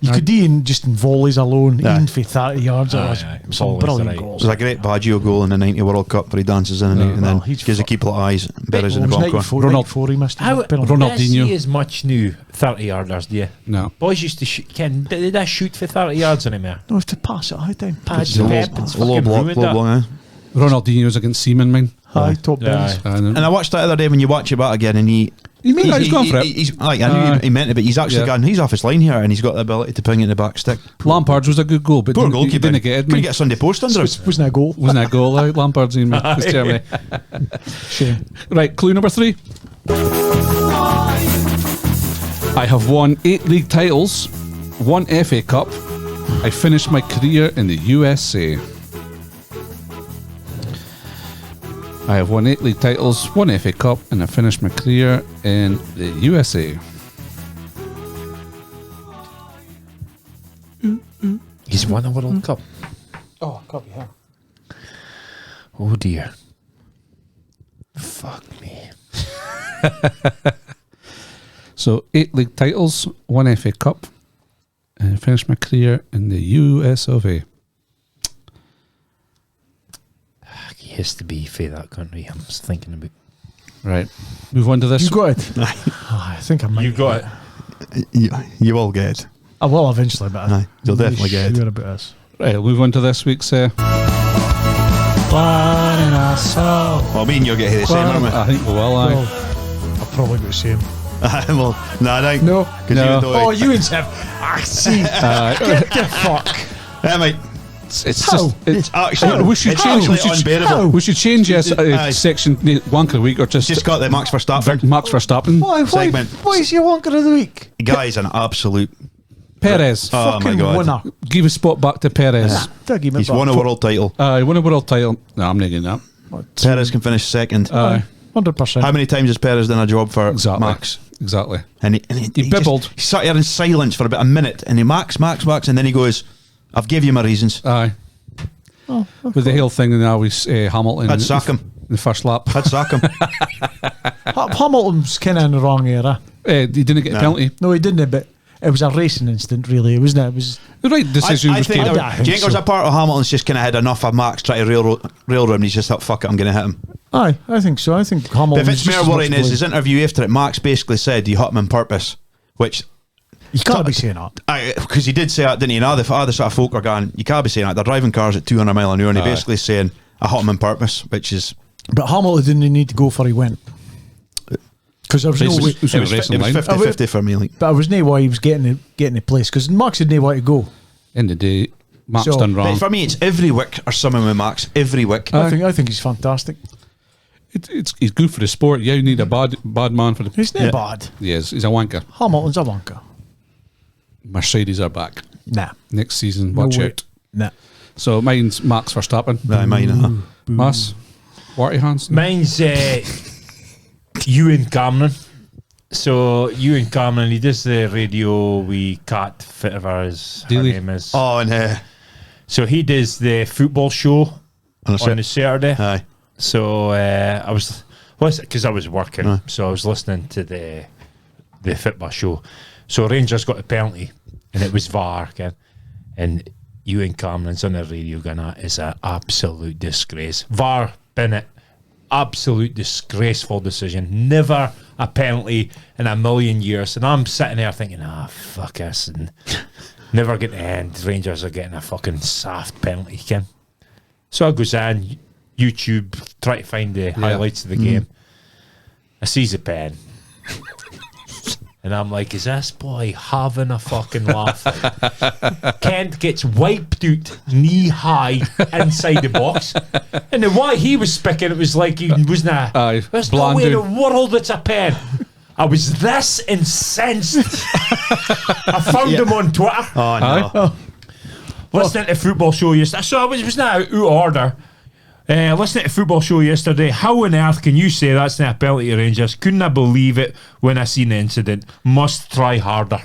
You could even just in volleys alone, Aye. even for 30 yards. It was Aye. some Volleys, brilliant right. goals. There's a great Baggio goal in the 90 World Cup where he dances in and then he's gives a keeper eyes and buries in It the was bottom corner. 94 he missed. How, a penalty. Ronaldo. do you see as much new 30-yarders, do you? No. Boys used to shoot. Did I shoot for 30 yards anymore? No, to pass it high down. Pads Low- Pep, it's low fucking block, ruined low that. block, Ronaldinho's against Seaman, mine. High, top Yeah, bins. And And I watched that other day when you watch it back again, and he he's gone for it. I knew he meant it, but he's actually Yeah. gone. He's off his line here, and he's got the ability to ping it in the back stick. Lampard's was a good goal, but Poor he goalkeeper. didn't get it. Couldn't get a Sunday post under him. Wasn't that a goal? Wasn't that a goal? Lampard's in West Germany. Shame. Right, clue number 3. I have won 8 league titles, 1 FA Cup. I finished my career in the USA. I have won 8 league titles, 1 FA Cup, and I finished my career in the USA. He's won a World Cup. Oh, copy him. Oh dear. Fuck me. So 8 league titles, 1 FA Cup, and I finished my career in the US of A. He has to be for that country. I'm just thinking about. Right, move on to this. You got it. Oh, I think I might. You got it. You will get it. I will eventually, but Aye, you'll definitely get it. Sure about this. Right, we'll move on to this week's. Blood in our soul. Well, me and you'll get here the same, aren't we? I think we will. Aye. Well, I'll probably go the same. Well, no, I think. No. 'Cause No. you know Oh, you and Tim. I see. Get the fuck. mate, It's How? just. It's actually, we should it's change. We actually should, unbearable. we should change yes, Aye. section once a week or Just got the Max Verstappen. Max Verstappen. Why Segment. is your wonker of the week? Guy's an absolute. Perez. Oh my Fucking god. winner. Give a spot back to Perez. Don't give me He's back. won a world title. He won a world title. No, I'm not getting that. Perez can finish second. Aye. 100%. How many times has Perez done a job for Exactly. Max? Exactly. And he bibbled. He sat here in silence for about a minute, and he Max, and then he goes, "I've give you my reasons." Aye. With the whole thing, and always Hamilton. I'd sack him. in the first lap. I'd sack him. Hamilton's kind of in the wrong era. He didn't get a penalty. No, he didn't, but it was a racing incident, really, wasn't it? It was. The right decision I was think taken. do you think there was a part of Hamilton's just kind of had enough of Max trying to railroad him, and he's just thought, "Fuck it, I'm going to hit him." Aye, I think so. I think But Hamilton. if it's more worrying is his interview after it, Max basically said he hit him on purpose, which You can't be saying that. because he did say that, didn't he? And other sort of folk are going, you can't be saying that. They're driving cars at 200 mile an hour, and he basically saying, "I hit him on purpose," which is. But Hamilton didn't need to go for he went. Because there was no way. It was It a was racing line. 50-50 for me. Like. But there was no way he was getting the place because Max didn't know where to go. In the day, Max So- done But wrong. for me, it's every week or something with Max. Every week. I think he's fantastic. He's good for the sport. Yeah, you need a bad man for the. He's not Yeah. bad. Yes, he's a wanker. Hamilton's a wanker. Mercedes are back Nah. next season. No Watch way. out. Nah. So mine's Max Verstappen. Aye, mine. Mas, Warty Hansen. Mine's Ewan Cameron. So Ewan Cameron, he does the radio with Cat, whatever his her Daily. name is. Oh, and So he does the football show on on a Saturday. Aye. So I was because I was working, Aye. so I was listening to the football show. So Rangers got a penalty, and it was VAR again, and Ewan Cameron's on the radio going, "That is an absolute disgrace. VAR bin it, absolute disgraceful decision. Never a penalty in a million years." And I'm sitting there thinking, fuck this, and never get the end. Rangers are getting a fucking soft penalty again. So I goes on YouTube, try to find the highlights of the game. I sees a pen. And I'm like, is this boy having a fucking laugh? Kent gets wiped out knee high inside the box. And then while he was speaking, it was like he wasn't Aye, there's no way in the blanding. world it's a pen. I was this incensed. I found him on Twitter. Oh, no. Aye. Listening to football show yesterday. So I was not out of order. Listening to football show yesterday. How on earth can you say that's not a penalty to Rangers? Couldn't I believe it when I seen the incident? Must try harder.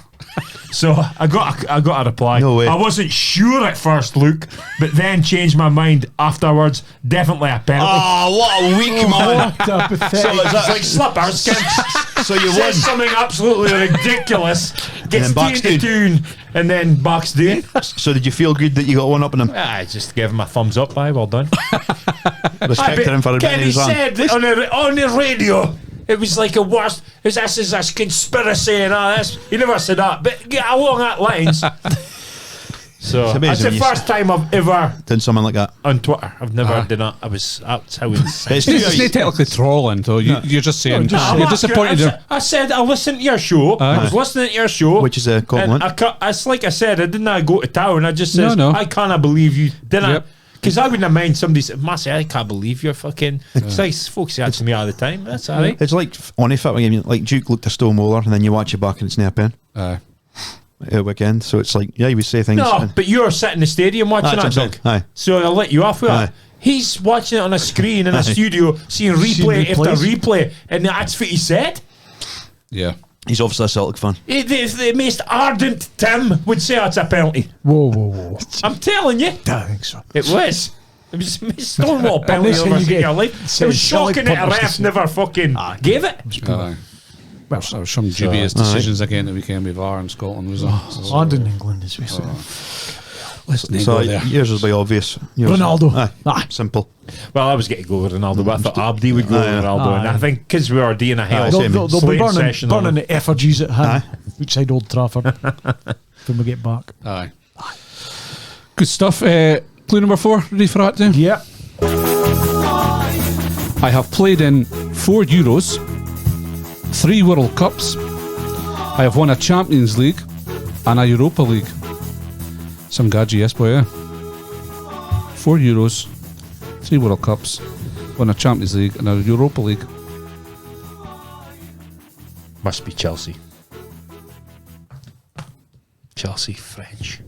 So I got a reply. No way. I wasn't sure at first, Luke, but then changed my mind afterwards. Definitely a penalty. Oh, what a week, man. What a pathetic. So is that- It's like slippers. So you won. Says something absolutely ridiculous. Gets then taken to backstood. tune, and then boxed in. So did you feel good that you got one up on him? I just gave him a thumbs up. Well done. Respected him for admitting he Kenny was wrong. said on the radio, it was like a worst. This is a conspiracy and all this. He never said that, but yeah, along that lines. So It's amazing that's the when you first time I've ever Done something like that. on Twitter. I've never done that. That's how insane. It's It's not technically trolling, though. You're just saying you're disappointed. I said I listened to your show. I was listening to your show, Which is a compliment. And it's like I said, I didn't go to town. I just said, No. I can't believe you didn't. Yep. Because I wouldn't have mind somebody said, Massey, I can't believe you're fucking. It's like folks say that to me all the time. That's all right. It's like on a football game, like Duke looked a stone molar, and then you watch it back and it's near a pen. Weekend, so it's like, yeah, you would say things. No, but you're sitting in the stadium watching That's that, what I'm Doug. saying. Aye. So I'll let you off with Aye. that. He's watching it on a screen in a Aye. studio, seeing replay after replays. replay, and that's what he said. Yeah. He's obviously a Celtic fan. The most ardent Tim would say it's a penalty. Whoa. I'm telling you, I don't think so. it was. It was a Stonewall penalty Unless you've you ever seen in get- your life. It says was shocking that a Celtic ref never fucking gave it. There was some dubious decisions again the weekend with VAR in Scotland. Was And in England as well. Listen, So yours will be obvious. Yours- Ronaldo. Aye. Simple. Well, I was getting to go with Ronaldo, but I thought Abdi would go with Ronaldo, and I think because we were doing a hell Aye, same. They'll be slating burning session on the it. effigies at hand outside Old Trafford when we get back. Aye. Good stuff. Clue number 4. Ready for that, Tim? Yeah. I have played in 4 Euros, 3 World Cups. I have won a Champions League and a Europa League. Some gadget, yes, boy, yeah. 4 Euros, 3 World Cups, won a Champions League and a Europa League. Must be Chelsea. Chelsea, French,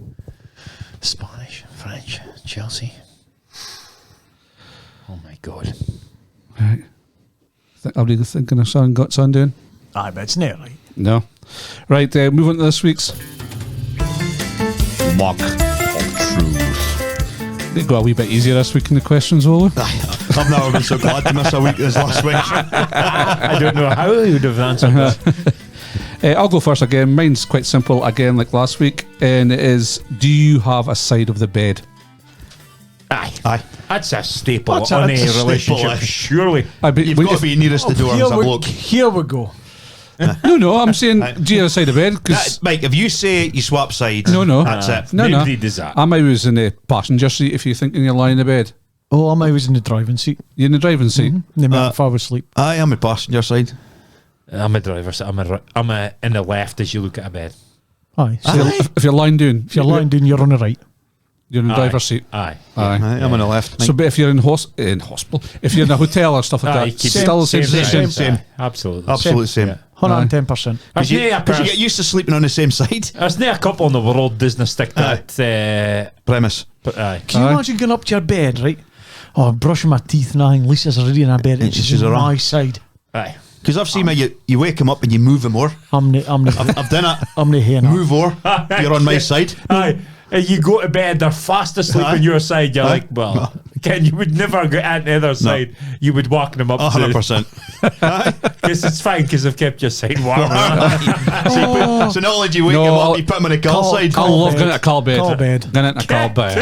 Spanish, French, Chelsea. Oh my God. Right. Are you thinking of son doing? Aye, but it's not right. No. Right, move on to this week's Mock of Truth. They go a wee bit easier this week in the questions, Olu. I've never been so glad to miss a week as last week. I don't know how he would have answered that. I'll go first again. Mine's quite simple again, like last week, and it is: do you have a side of the bed? Aye. That's a staple That's on a a staple, relationship, aye. surely. You've got to be nearest the door as a bloke. Here we go. No, I'm saying, do you have a side of bed? Because Mike, if you say you swap sides, No. that's it. no, Nobody does that. I was in the passenger seat. If you're thinking you're lying in bed, Oh, I was in the driving seat. you're in the driving seat. No matter if I was asleep. I am a passenger side. I'm a driver, so I'm in the left as you look at a bed. Aye. So If you're lying down, if you're lying down, you're on the right. you're in the driver's seat. Aye. Aye. I'm on the left. So, but if you're in hospital, if you're in a hotel or stuff like Aye, that, you keep still the same same, position. same. Absolutely. Absolutely same. Yeah. 110%. There's nae a Because you get used to sleeping on the same side. There's nae a couple in the world doesn't stick that. Premise. But aye. Can you imagine going up to your bed, right? Oh, I'm brushing my teeth now, and Lisa's already in her bed, and she's on my side. Aye. Because I've seen you wake him up and you move him more. I'm the I've done it. I'm the hen. Move over. You're on my side. Aye. And you go to bed, they're fast asleep Aye. on your side. You're Aye. like, well, Ken, you would never go at the other side. You would walk them up 100%. Because it's fine because I've kept your side warm. So not only do you wake him up, you put him on the call side. I love going to a call bed. Call bed. Going into a call bed.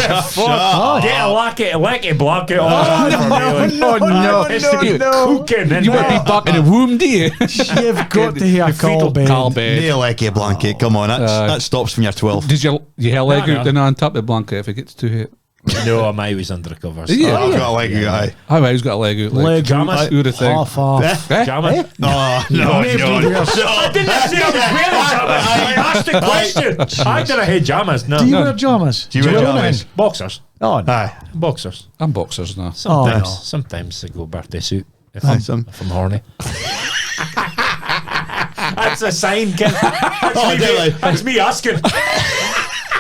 Get a lackey blanket on. no. It's to be cooking. You would be back in the womb, do you? You've got to hear a call bed. Call bed. Nail like a blanket. Come on, that stops when you're 12. Did your leg No. out then on top of the blanket if it gets too hot? No, I'm always under the covers. Yeah. I've got a leg guy. I've always got a leg out. Leg Jammers. Who would have think? Half off. Eh? Jammer. No. Nobody wears- I didn't say I was wearing jammers. I asked the question. I did a head jammers. No. Do you wear jammers? Do you wear wear jammers? Boxers? Oh, no. Aye. Boxers. I'm boxers now. Sometimes. no. Sometimes I go birthday suit. If Aye, I'm horny. That's a sign, Ken. That's me asking.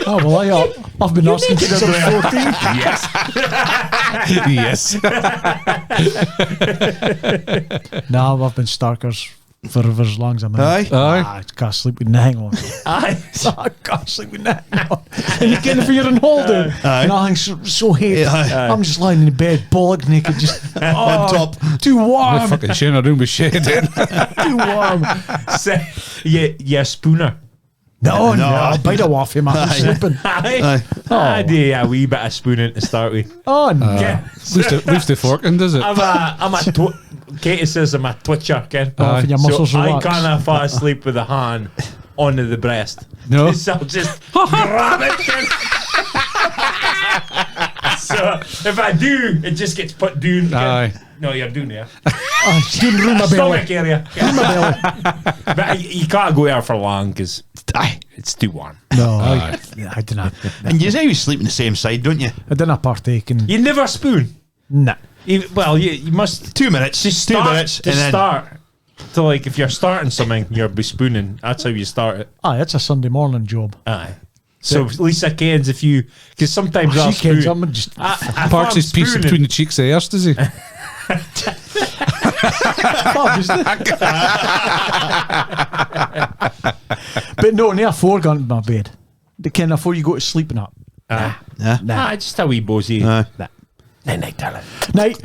Oh, well, I've been asking since I was 14. Yes. No, I've been starkers for as long as I'm in. Aye. I can't sleep with nothing on. Aye. I can't sleep with nothing on. And you get if you're on holiday, Aye. nothing's so heavy. Aye. I'm just lying in the bed, bollock naked, just On top. too I'm warm, fucking sharing a room with shade in. too warm. Yeah, spooner. No, bite a waffy, man. I'm sleeping. I do a wee bit of spooning to start with. Oh, no. Leaves the fork in, does it? Katie says I'm a twitcher, Ken. If your muscles So I relax. can't fall asleep with a hand onto the breast. No. So I'll just grab it. Ken. So if I do, it just gets put down. Ken. Aye. No, you're doing it. Didn't ruin my belly. Stomach area. But you can't go there for long because it's too warm. No, I didn't. And you say you sleep on the same side, don't you? I didn't partake in. You never spoon. Nah. Well, you must 2 minutes. just Two start, minutes. to start. So like if you're starting something, you're be spooning. That's how you start it. Aye, it's a Sunday morning job. Aye. So Lisa Kens, if you, because sometimes I'll She kids, spoon. I'm just. Parks his piece between the cheeks first, does he? Obviously. But no, near 4 gone to my bed. The kind of before you go to sleep and that. Yeah. Nah, just a wee bosey. Aye. Night, darling. Night.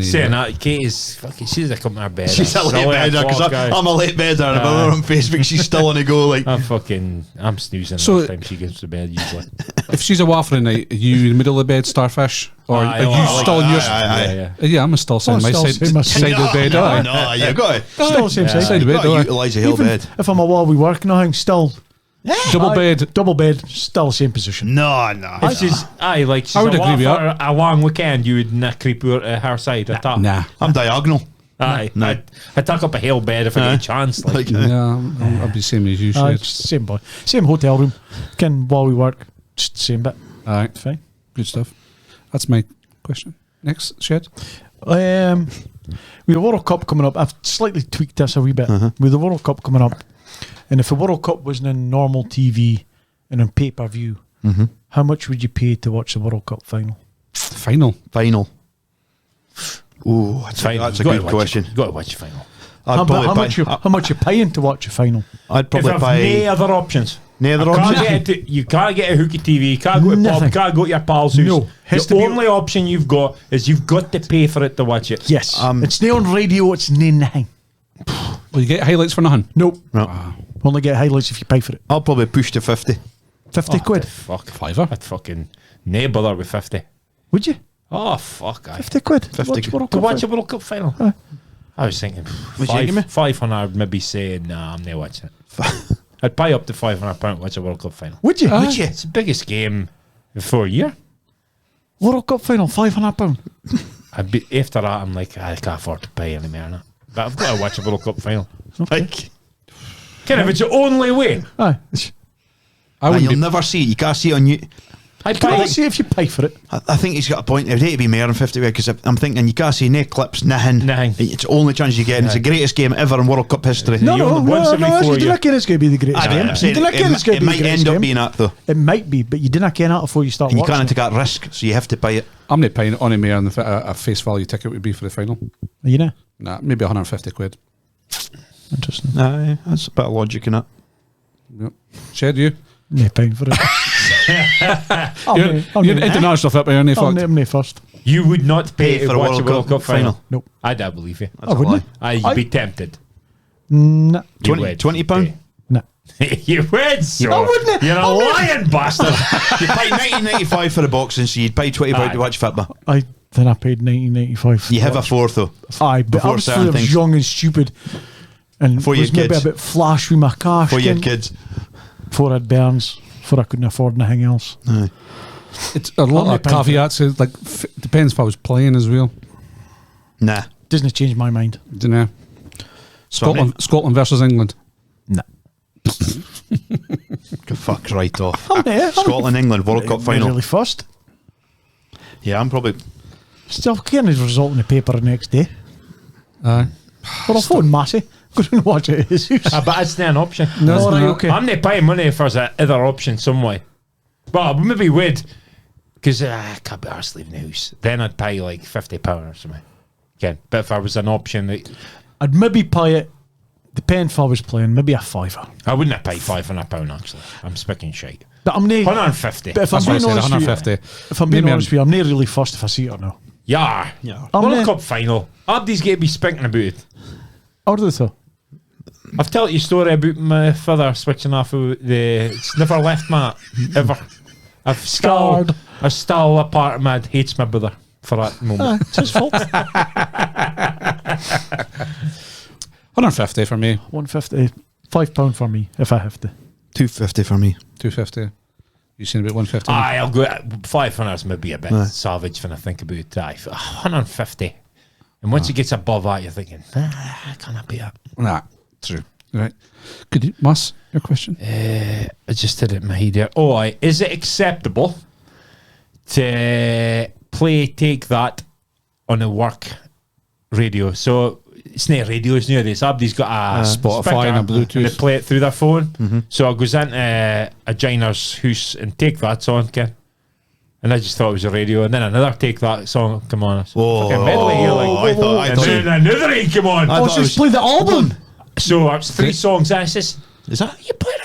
Saying that, Kate is fucking. She's like up in her bed. She's a late bedder because I'm a late bedder. And if I'm on Facebook, she's still on the go. Like, I'm snoozing So- every time she gets to bed usually. If she's a waffling night, are you in the middle of the bed, starfish? Or Aye, are you oh, still in your... Yeah. I'm still sitting my still side, same as- side of the bed, aye. no, you got it. Still same Side side. of the You bed, got to aye. utilise your whole Even bed. if I'm a while we work and everything, still Double Aye, bed. double bed, still same position. No. If she's, she's I would agree with you. a long weekend, you would not creep out to her side at all. Nah. I'm diagonal. Aye. No. I'd tuck up a hale bed if I get a chance. Like, Yeah, I'll be the same as you, Aye, Shed. same boy, same hotel room. Can while we work, just same bit. Aye, It's fine. good stuff. That's my question. Next, Shed. With the World Cup coming up, I've slightly tweaked this a wee bit. With the World Cup coming up, and if the World Cup wasn't in normal TV and on pay-per-view, how much would you pay to watch the World Cup final? Final. Ooh, that's a good question. You got to watch the final. I'd probably How much you paying to watch a final? I'd If probably I've buy. no other options. No other You can't options? you can't get a hooky TV. You can't go to Nothing. pub. You can't go to your pal's house. No. Has to The be- only option you've got is you've got to pay for it to watch it. Yes, it's not on radio. It's nothing. Will you get highlights for nothing? Nope. No. Only get highlights if you pay for it. I'll probably push to 50. 50 quid. Fuck. Fiver. I'd fucking no bother with 50. Would you? Oh, fuck. 50 quid. 50 Watch World To Cup watch a final. World Cup final. Aye. I was thinking Would you give me? 500, maybe saying, nah, I'm not watching it. I'd pay up to £500 to watch a World Cup final. Would you? Would you? It's the biggest game for a year. World Cup final, £500. I'd be, after that, I'm like, I can't afford to pay any more than that. But I've got to watch a World Cup final. Like, Kind of, it's the only way. Aye. I and wouldn't you'll be... never see it. You can't see it on you. I'd Can I pay. see if you pay for it? I think he's got a point. It'd hate to be more than 50 because I'm thinking you can't see no clips, nothing. Nothing. It's the only chance you get. And it's the greatest game ever in World Cup history. No, once every 4 You years. do not care it's going to be the greatest game. I'm You saying do not care it's going it to be might the greatest end up game. being that though. It might be, but you do not care that before you start And you watching can't it. take that risk, so you have to buy it. I'm not paying any more than a face value ticket would be for the final. You know? Nah, maybe 150 quid. Interesting. Aye, that's a bit of logic in it. Yep. Shed, you? No paying for it. You're an international footballer, aren't you? I'm Fucked. name first. You would not pay, Pay to watch a World Cup final. Nope. I don't believe you. That's a wouldn't lie. You'd be tempted. Nah. You 20 would. £20? Nah. You would, so. I wouldn't. You're a lying bastard. You pay £19.95 for the boxing, so you'd pay £20 to watch football. I paid $19.85. You have a fourth though. Aye, but before I was, certain I was things. young and stupid. And Before you was had maybe kids. a bit flash with my cash. For your ken, kids. Before I had Burns. Before I couldn't afford anything else. Aye. It's a lot not of paying for caveats. Like, depends if I was playing as well. Nah. Doesn't change my mind. Don't know. Scotland versus England. Nah. Fuck right off. I'm there. Scotland, England, World Cup final. Really first. Yeah, I'm probably. Still getting his result in the paper the next day. Aye. Well, I'll phone Massey. Go and watch it at his house. But it's not an option. No, it's All right, not. okay. I'm not paying money if there's other option some way. Well, maybe would. Because I can't be arsed leaving the house. Then I'd pay like £50 or something. Again, but if there was an option, I'd maybe pay it. Depend if I was playing. Maybe a fiver. I wouldn't have paid £500 actually. I'm speaking shite. But I'm not. 150. But if I'm That's what I being said, honest with you, 150. if I'm being Maybe honest with you, I'm not really fussed if I see it or no. Yeah. Yeah. I'm World not- Cup final. Abdi's going to be spinking about it. Or do so. I've told you a story about my father switching off of it's never left Matt ever. I've still a part of me that hates my brother for that moment. It's his fault. 150 for me. 150. £5 for me if I have to. 250 for me. 250. You seen about 150? I'll go 500 maybe a bit savage when I think about it. 150. And once it gets above that, you're thinking, can I be up? Nah, true. Right. Could you, Mus, your question? I just did it in my head there. Oh, is it acceptable to take that on a work radio? So it's not radios nowadays. Everybody's got a Spotify and a Bluetooth. And they play it through their phone. So I goes into a giner's house and take that song, Ken. And I just thought it was a radio. And then another take that song. Come on. Fucking medley here. I thought and then another one, come on. I thought it was play the album. So it's 3 songs. And I says, Is that? you played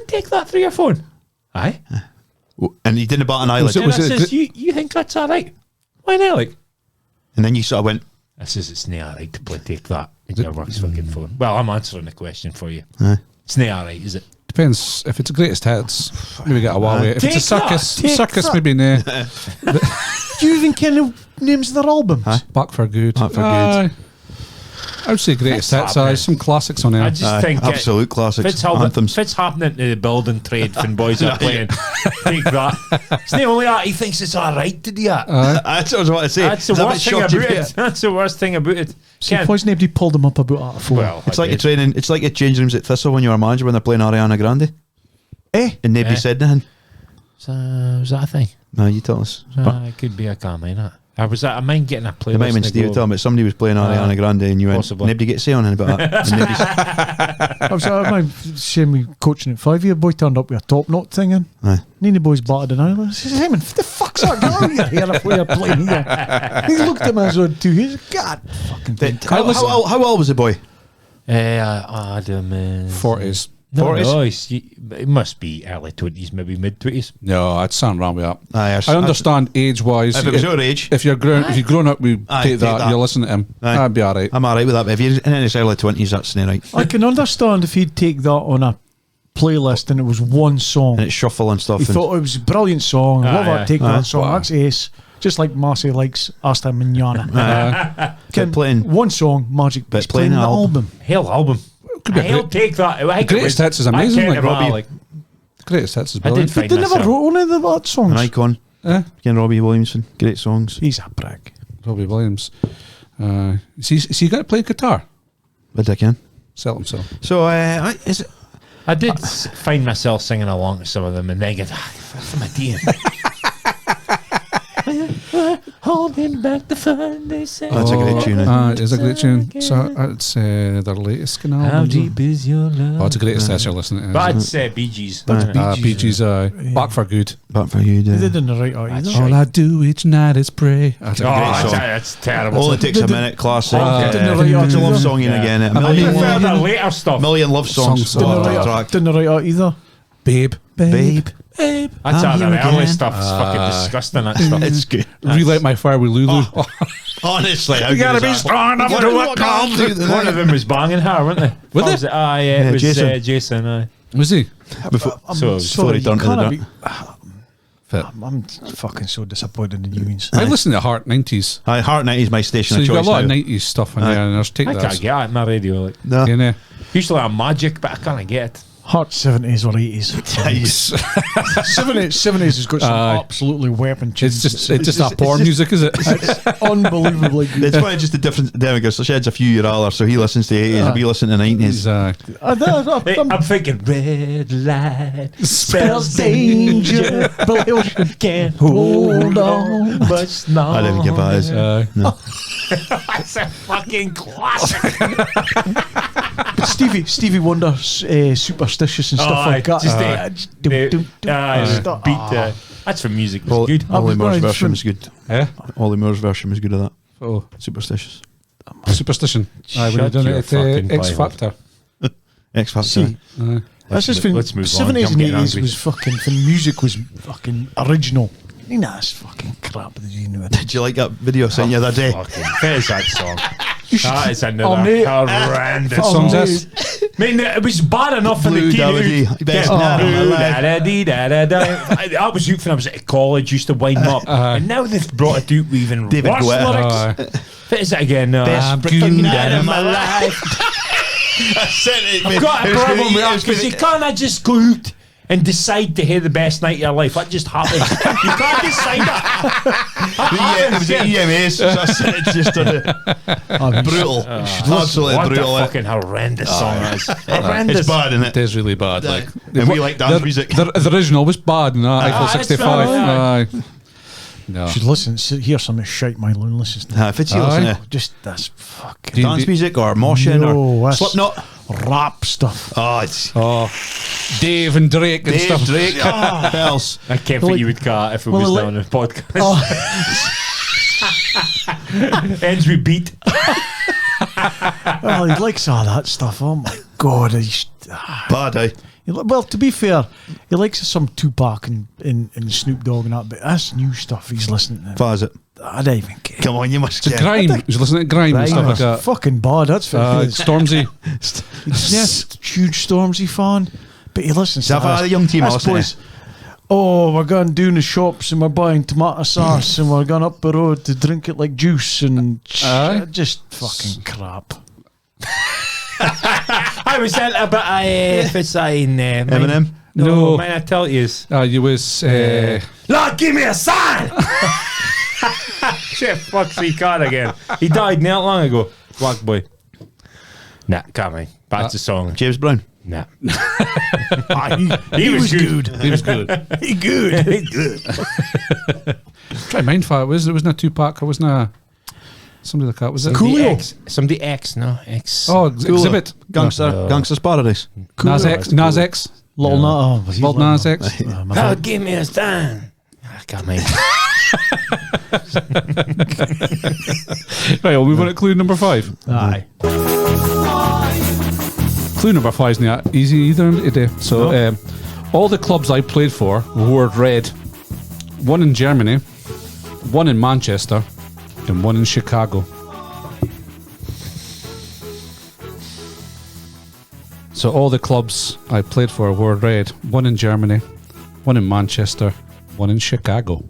take that through your phone? Aye. And he didn't bat an eyelid. And I says, you think that's all right? Why not? Like, And then you sort of went, I says, it's not all right to take that in your work's fucking phone. Well, I'm answering the question for you. It's not all right, is it? Depends. If it's the greatest hits, maybe get a while with it. If it's a circus, maybe no. Do you even ken the names of their albums? Back for Good. Back for Good. I would say greatest hits. Some classics on there. I just think absolute classics. If it's happening to the building trade when boys are playing, take that. It's not only that, he thinks it's all right to do that. That's what I was about to say. That's the worst thing about it. That's the worst thing about it. So why's nobody pulled them up about that before? Well, It's like a training. It's like a change rooms at Thistle when you were a manager when they're playing Ariana Grande. And nobody said nothing. Was that a thing? No, you tell us. It could be. I can't mind that. I mind getting a playlist. It might have been Steve telling me somebody was playing Ariana Grande and you went, possibly. nobody get to say on anything about that. I was shame me coaching at 5 year boy turned up with a top knot thing in. None of the boys batted an eyelid. I said, Simon, what the fuck's that going on here if we're playing here? He looked at me as on 2 years. God fucking thing. How old was the boy? Adam 40s. No, it must be early 20s, maybe mid 20s. No, I'd sound wrong with that. I understand age-wise. If it was your age. If you've grown up, we take that, you're listening to him. That'd be alright. I'm alright with that, but if you're in his early 20s, that's not right. I can understand if he'd take that on a playlist and it was one song. And it's shuffle and stuff. He thought it was a brilliant song. Love it, take that song. Wow. That's ace. Just like Marcy likes Hasta Mañana. playing one song, Magic, but playing an the album. Hell album. I'll take that. Greatest Hits is amazing. Like Robbie. Greatest Hits is brilliant. They never wrote any of that songs. An icon. Again, Robbie Williamson. Great songs. He's a prick. Robbie Williams. You got to play guitar? But I can. Sell himself. So, I did find myself singing along to some of them and then get, what's my dear? Holding back the fun, they say. That's a great tune. It is a great tune. So it's their latest album. How deep is your love? Oh, it's the greatest hits you're listening to. But it's Bee Gees. Bee Gees, Back for Good. Back for You. They didn't write out either. All I do each night is pray. That's a great song. That's terrible. All it takes a minute, classic. Didn't write out It's a love either. song in again. A The later stuff. million love songs. Didn't write out either. Babe. Babe. That's I'm the here early again. stuff. It's fucking disgusting, that stuff. It's good. Relight My Fire with Lulu. Honestly, how You gotta good be is that? strong enough to what comes. One of them was banging her, weren't they? Was it? It was Jason. Jason. Was he? Before Sorry, he turned to the dark. I'm fucking so disappointed in you. I listen to Heart 90s. Heart 90 is my station So of you've got choice a lot of now. 90s stuff in there, and there's take I that. can't get it on my radio. Like, No. You know? usually I'm magic, but I can't get it. Heart 70s or 80s. 70s has got some absolutely weapon tunes. It's just that porn music, is it? It's unbelievably good. It's probably just a different. There we go. So Shed's a few year older, so he listens to 80s. We listen to 90s. I'm thinking red light spells danger. Billy Ocean can't hold on much longer. I didn't get that. No. That's a fucking classic. Stevie Wonder, superstitious and stuff like that. That's for music. It's Ollie good. Moore's version was good. Eh? Ollie Moore's version was good of that. Oh, Superstitious. Superstition. Aye, when Shut done your it fucking at X Bible. Factor. X Factor. See, that's just been let's move on. 70s I'm and getting 80s angry. was fucking, when music was fucking original. That's fucking crap that you know it. Did you like that video I sent you the other day? Fucking, that is that song. That is another mate. horrendous What song. song's this? mean, it was bad enough in Blue the Dowdy, best night of my life. I was youth when I was at college, used to wind them up. And now they've brought it out with even David worse Guetta. lyrics. What is it again? Best freaking night of my life. I've got a problem with that because you can't just go out and decide to have the best night of your life. That just happens. You can't decide that. It was at EMAs, so I said it just brutal. Absolutely what brutal. a fucking horrendous song it is. Horrendous. It's bad, isn't It it? is really bad. Like, And we like dance music. The original was bad in Eiffel that's 65. right, Aye. No. You should listen. Hear some of shite my loon listens to. If it's you listen to Just that's fucking dance music or moshing No, or that's- Slipknot. rap stuff. Oh, it's Oh, Dave and Drake and Dave stuff. Drake. What else? I can't think you would cut if it Well, was like- down on the podcast. Oh, Ends with beat. well, he likes all that stuff. Oh my god, Bad, eh? well, to be fair, he likes some Tupac and Snoop Dogg and that, but that's new stuff he's listening to. Bad is it? I don't even care. Come on, you must get Grime. You was listening to Grime and stuff like that. Fucking bad. That's what it is. Stormzy. Yes, huge Stormzy fan, but he listens to Have us. a young team Us listening. boys, oh, we're going down the shops and we're buying tomato sauce and we're going up the road to drink it like juice and Aye. just fucking crap. I was at a bit if it's in Eminem. No. man, I tell you. You was... Lord, give me a sign! Shit, fuck's he caught again. He died not long ago. Black boy. Nah, can't be. That's the song. James Brown. Nah. He was good. he was good. He good. Try to mind for it was. There wasn't a Tupac. There wasn't a... Somebody like that. Was it? Coolio. Somebody X, no? X. Oh, Exhibit. Gangster's Paradise. Nas X. Nas X. Lil Nas. Lil Nas X. Lord, give me a sign. I can't mind. Right, we'll move on to clue number 5. Aye. Clue number 5 is not easy either today. So, all the clubs I played for wore red. One in Germany, one in Manchester, and one in Chicago. So all the clubs I played for were red. One in Germany, one in Manchester, one in Chicago.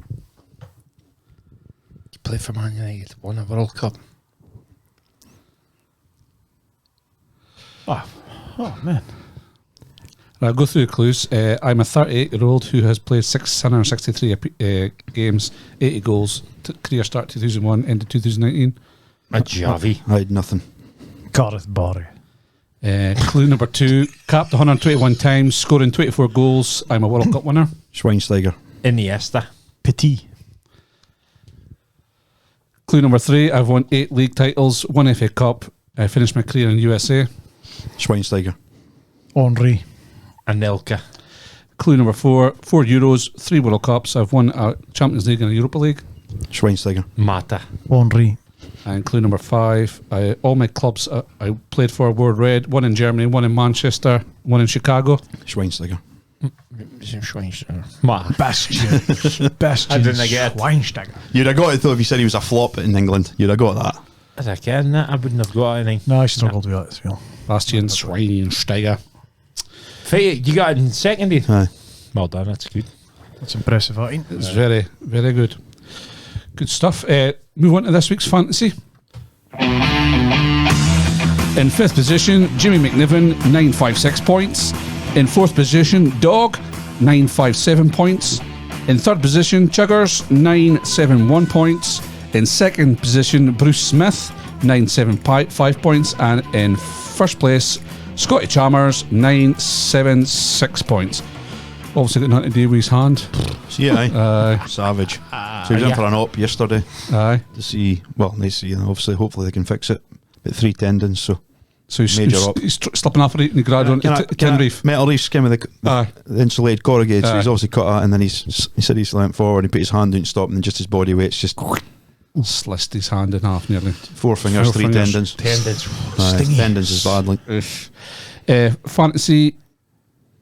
You play for Man United, won a World Cup. Oh man. I'll go through the clues. I'm a 38-year-old who has played 663 games, 80 goals. Career start 2001, ended 2019. A Javi. I had nothing. Gareth Barry. Clue number 2, capped 121 times, scoring 24 goals. I'm a World Cup winner. Schweinsteiger. Iniesta. Petit. Clue number 3, I've won 8 league titles, 1 FA Cup. I finished my career in USA. Schweinsteiger. Henri. Anelka. Clue number 4, 4 Euros, 3 World Cups. I've won a Champions League and a Europa League. Schweinsteiger. Mata. Henri. And clue number 5, all my clubs I played for were red. 1 in Germany, 1 in Manchester, 1 in Chicago. Schweinsteiger. Bastion. Bastion. I didn't get it. Schweinsteiger. You'd have got it though if you said he was a flop in England. You'd have got that. As I can, I wouldn't have got anything. No, I struggled with that as well. Bastian Schweinsteiger. You got it in second, did? Aye. Well done, that's good. That's impressive, I think. It's very, very good. Good stuff. Move on to this week's fantasy. In 5th position, Jimmy McNiven, 956 points. In 4th position, Dog, 957 points. In 3rd position, Chuggers, 971 points. In 2nd position, Bruce Smith, 975 points. And in 1st place, Scotty Chalmers, 976 points. Obviously got nothing to do with his hand. See, aye. Savage. So he was in for an op yesterday Aye. to see. Well, they see. Obviously, hopefully they can fix it. But 3 tendons, so So he's, Major he's, up. he's slipping off the grad on Tenerife. Metal Reef's came with Aye. the insulated corrugated, so Aye. he's obviously cut that, and then he said he's leant forward, he put his hand out and stopped, and then just his body weight's just Sliced his hand in half nearly. 4 fingers, 3 tendons. Tendons. Aye, tendons is bad, like. Fantasy,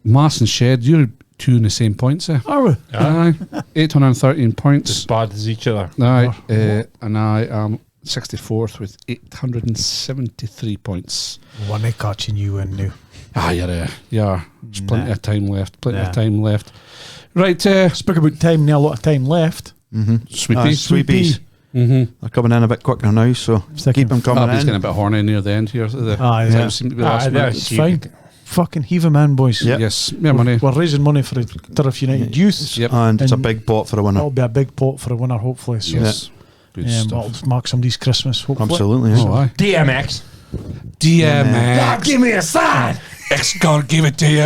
Mass and Shed, you're 2 in the same points there. Are we? Aye. 813 points. As bad as each other. Aye. And I am 64th with 873 points. One catching you in now. Yeah. There's plenty of time left. Right. Speak about time, now a lot of time left. Sweet peas. They're coming in a bit quicker now, so keep them coming He's in. getting a bit horny near the end here. Seemed to be last minute. It's fine. Fucking heave 'em in, boys. Yep. Yes, more money. We're raising money for the Turf United youth. Yep. And it's a And big pot for a winner. That'll be a big pot for a winner, hopefully. So, Yes. Good that'll stuff. mark somebody's Christmas, hopefully. Absolutely. Yeah. Oh, aye. DMX. DMX. Give me a sign. X God give it to you.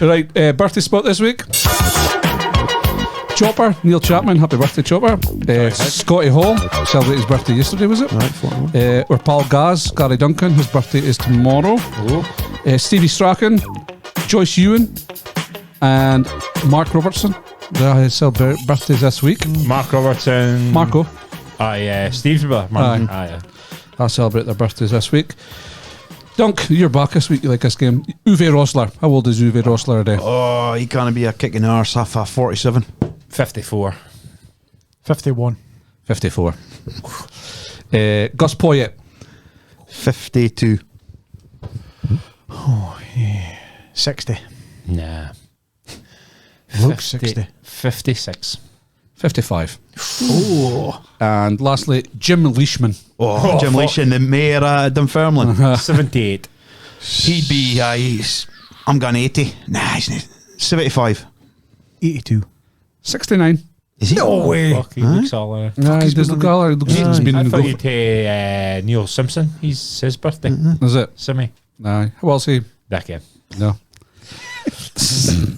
Right, birthday spot this week. Chopper, Neil Chapman, happy birthday, Chopper. Scotty Hall, celebrated his birthday yesterday, was it? Right, 41. Our pal Gaz, Gary Duncan, his birthday is tomorrow. Stevie Strachan, Joyce Ewan, and Mark Robertson. They celebrate birthdays this week. Mark Robertson. Marco, Steve's brother. Mark. Aye. I celebrate their birthdays this week. Dunk, you're back this week. You like this game? Uwe Rosler. How old is Uwe Rosler today? Oh, he can't be a kick in the arse, half a 47. 54. 51. 54. Gus Poyet. 52. 60. Nah. Luke 60. 56. 55. And lastly, Jim Leishman. Oh, Jim Leishman, the mayor of Dunfermline. 78. He'd be, I'm going 80. Nah, he's not. 75. 82. 69. Is he? No way. Fuck, he looks all He does look all right. He's been I in the thought goal. you'd say Neil Simpson. He's his birthday. Is it? Simi. Aye. How old's he? Back in. No.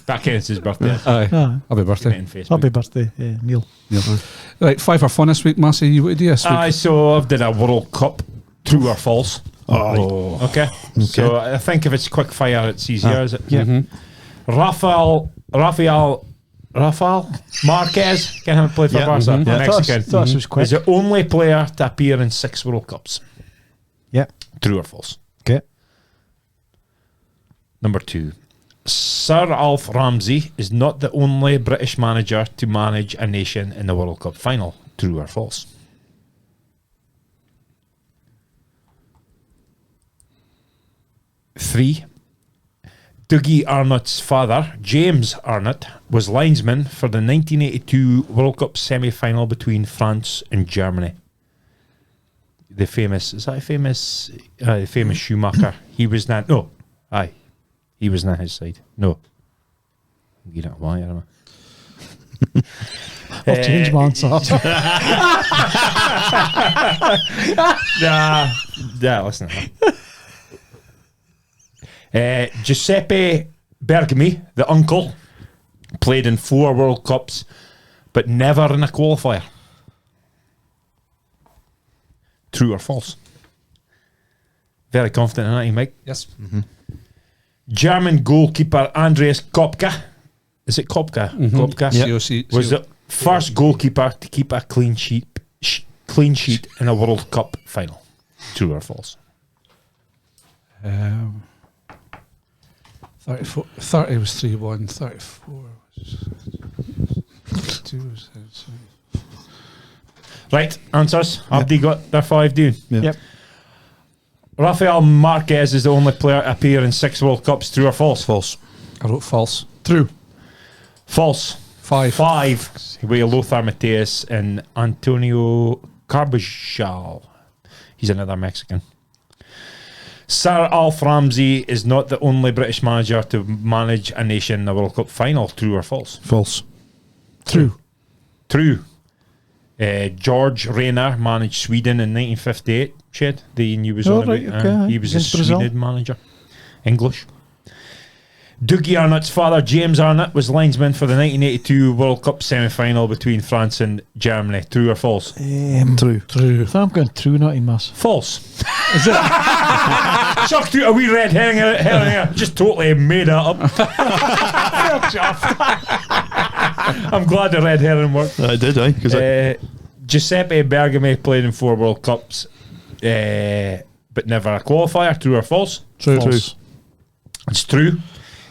Back in, it's his birthday. Aye. Aye. Happy birthday. In Facebook. Happy birthday, Neil. Right, 5 for fun this week, Massey. You what do this week? Aye, so I've done a World Cup. True or false? Oh. Okay. So I think if it's quick fire, it's easier, is it? Yeah. Rafael Marquez, can him play for Yeah. Barca? Mhm. Yeah. Mexican. Thought this was quick. Is the only player to appear in 6 World Cups. Yeah. True or false? Okay. Number 2. Sir Alf Ramsey is not the only British manager to manage a nation in the World Cup final. True or false? Three. Dougie Arnott's father, James Arnott, was linesman for the 1982 World Cup semi-final between France and Germany. The famous Schumacher. He was not. No, aye, he was not his side. No, you don't know why. I don't know. I'll change my answer. Nah, listen. Giuseppe Bergami, the uncle, played in 4 World Cups, but never in a qualifier. True or false? Very confident in that, Mike. Yes. German goalkeeper Andreas Kopka. Is it Kopka? Kopka was the first goalkeeper to keep a clean sheet in a World Cup final. True or false? 34, 30 was 3-1, 34 was 2. Right, answers. Abdi got their 5 due. Yep. Rafael Marquez is the only player to appear in 6 World Cups. True or false? False. I wrote false. True. False. 5. 5. We Lothar Matthäus and Antonio Carbajal. He's another Mexican. Sir Alf Ramsey is not the only British manager to manage a nation in the World Cup final. True or false? False. True. True. George Rayner managed Sweden in 1958. Shed, the new was on right, about. okay, He was a against Brazil. Sweden manager. English. Dougie Arnott's father, James Arnott, was linesman for the 1982 World Cup semi-final between France and Germany. True or false? True. True. I think I'm going true, not in mass. False. Is it? Chucked out a wee red herring here. Just totally made that up. I'm glad the red herring worked. I did, because Giuseppe Bergami played in 4 World Cups, but never a qualifier. True or false? True. False. It's true.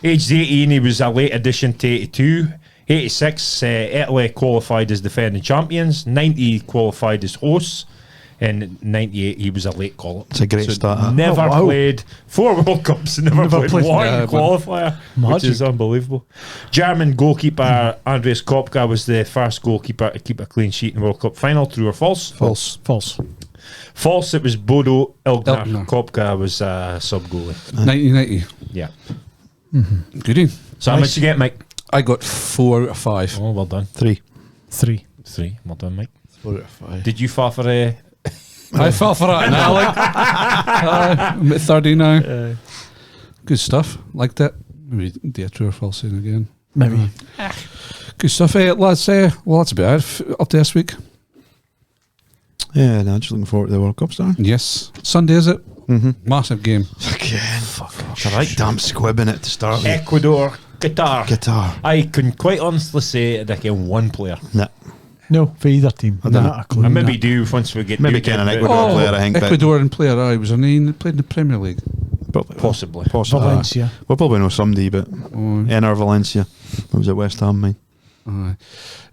Aged 18, he was a late addition to 82. 86, Italy qualified as defending champions. 90 qualified as hosts. In 98, he was a late call-up. It's a great start. Never Oh, wow. played 4 World Cups and never played one qualifier, which is unbelievable. German goalkeeper Andreas Kopka was the first goalkeeper to keep a clean sheet in the World Cup final. True or false? False. False. It was Bodo Illgner. Kopka was a sub-goalie. 1990. Yeah. Goodie. So how much you get, Mike? I got 4 out of 5. Oh, well done. 3. 3. Well done, Mike. 4 out of 5. Did you fall for a... I fell for that now. I'm at 30 now. Good stuff. Liked it. Maybe do a true or false thing again. Maybe. Good stuff. Let's well, that's about it up to this week. Yeah, no, just looking forward to the World Cup starting. Yes. Sunday, is it? Mm-hmm. Massive game. Again. It's a right damn squib in it to start with. Ecuador, Qatar. I can quite honestly say that I can one player. Nah. No, for either team. I don't have a clue. I maybe do once we get Maybe to Ken and it, Ecuador but- player, I think. Ecuadorian player, was her name? Played in the Premier League. Possibly. Valencia. We'll probably know somebody, but Ener Valencia. That was at West Ham, mate.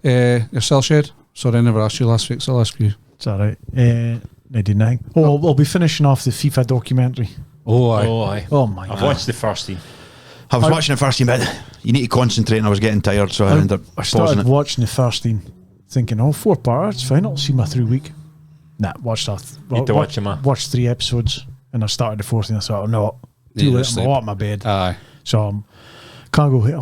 Yourself, Shed? Sorry, I never asked you last week, so I'll ask you. It's all right. 99. Oh, I'll be finishing off the FIFA documentary. Oh, aye. Oh, aye. Oh, my I've God. watched the first team. I was watching the first team, but you need to concentrate, and I was getting tired, so I ended up I pausing started it. watching the first team, thinking, 4 parts, it's fine, I'll see my through week. Nah, watched that. Need to watch them, huh? Watched 3 episodes, and I started the 4th, and I thought, no, too Yeah, late, sleep. I'm out of my bed. Aye. So can't go here.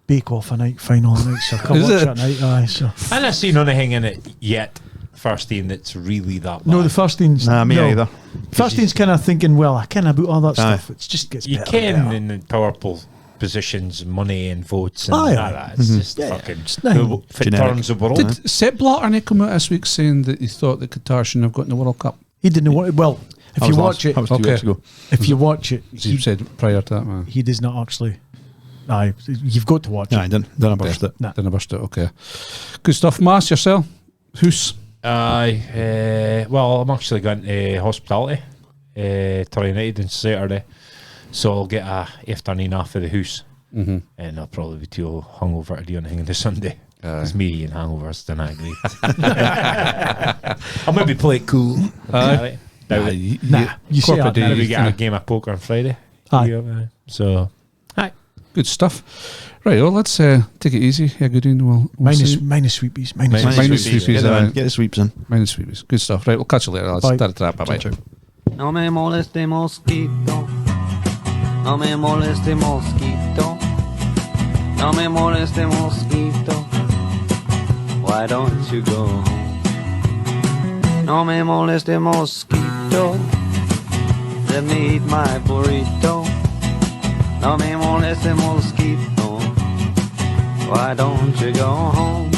Bake Off a night, final night, so I can't Is watch it? that night. Aye, so. And I've seen anything in it yet. First team that's really that bad. No, the first team's Nah, me no. either. First team's kind of thinking, well, I can about all that Aye. stuff. It just gets You better and can better. in the powerful positions, money and votes and Aye, all aye. that. It's just Yeah, fucking it's nothing if it generic. turns the world. Did Sepp Blatter not come out this week saying that he thought that Qatar shouldn't have gotten the World Cup? He didn't want it. Well, if That you was watch it, That was 2 Okay. weeks ago. if you watch it, He said prior to that, man. he does not actually. Aye, you've got to watch No, I it. didn't burst it. Nah. Didn't burst it, okay. Good stuff. Mass, yourself? Who's? Aye. Well, I'm actually going to hospitality. Torrey United on Saturday. So I'll get a afternoon off of the house. Mm-hmm. And I'll probably be too hungover to do anything on the Sunday. It's me and hangovers, then I agree. I'll maybe play it cool. Aye. Doubt it. You say corporate that now. day, Maybe get a kinda- game of poker on Friday. Aye. Yeah, so, Good stuff. Right, well, let's take it easy. Yeah, good evening. We'll Minus see. sweepies. Minus Minus sweepies. sweepies. Get the sweeps in. Minus sweepies. Good stuff. Right, we'll catch you later. Let's Bye. start it. Bye-bye. Ciao. No me moleste mosquito, no me moleste mosquito, no me moleste mosquito. Why don't you go home? No me moleste mosquito, let me eat my burrito. No me moleste mosquito, why don't you go home?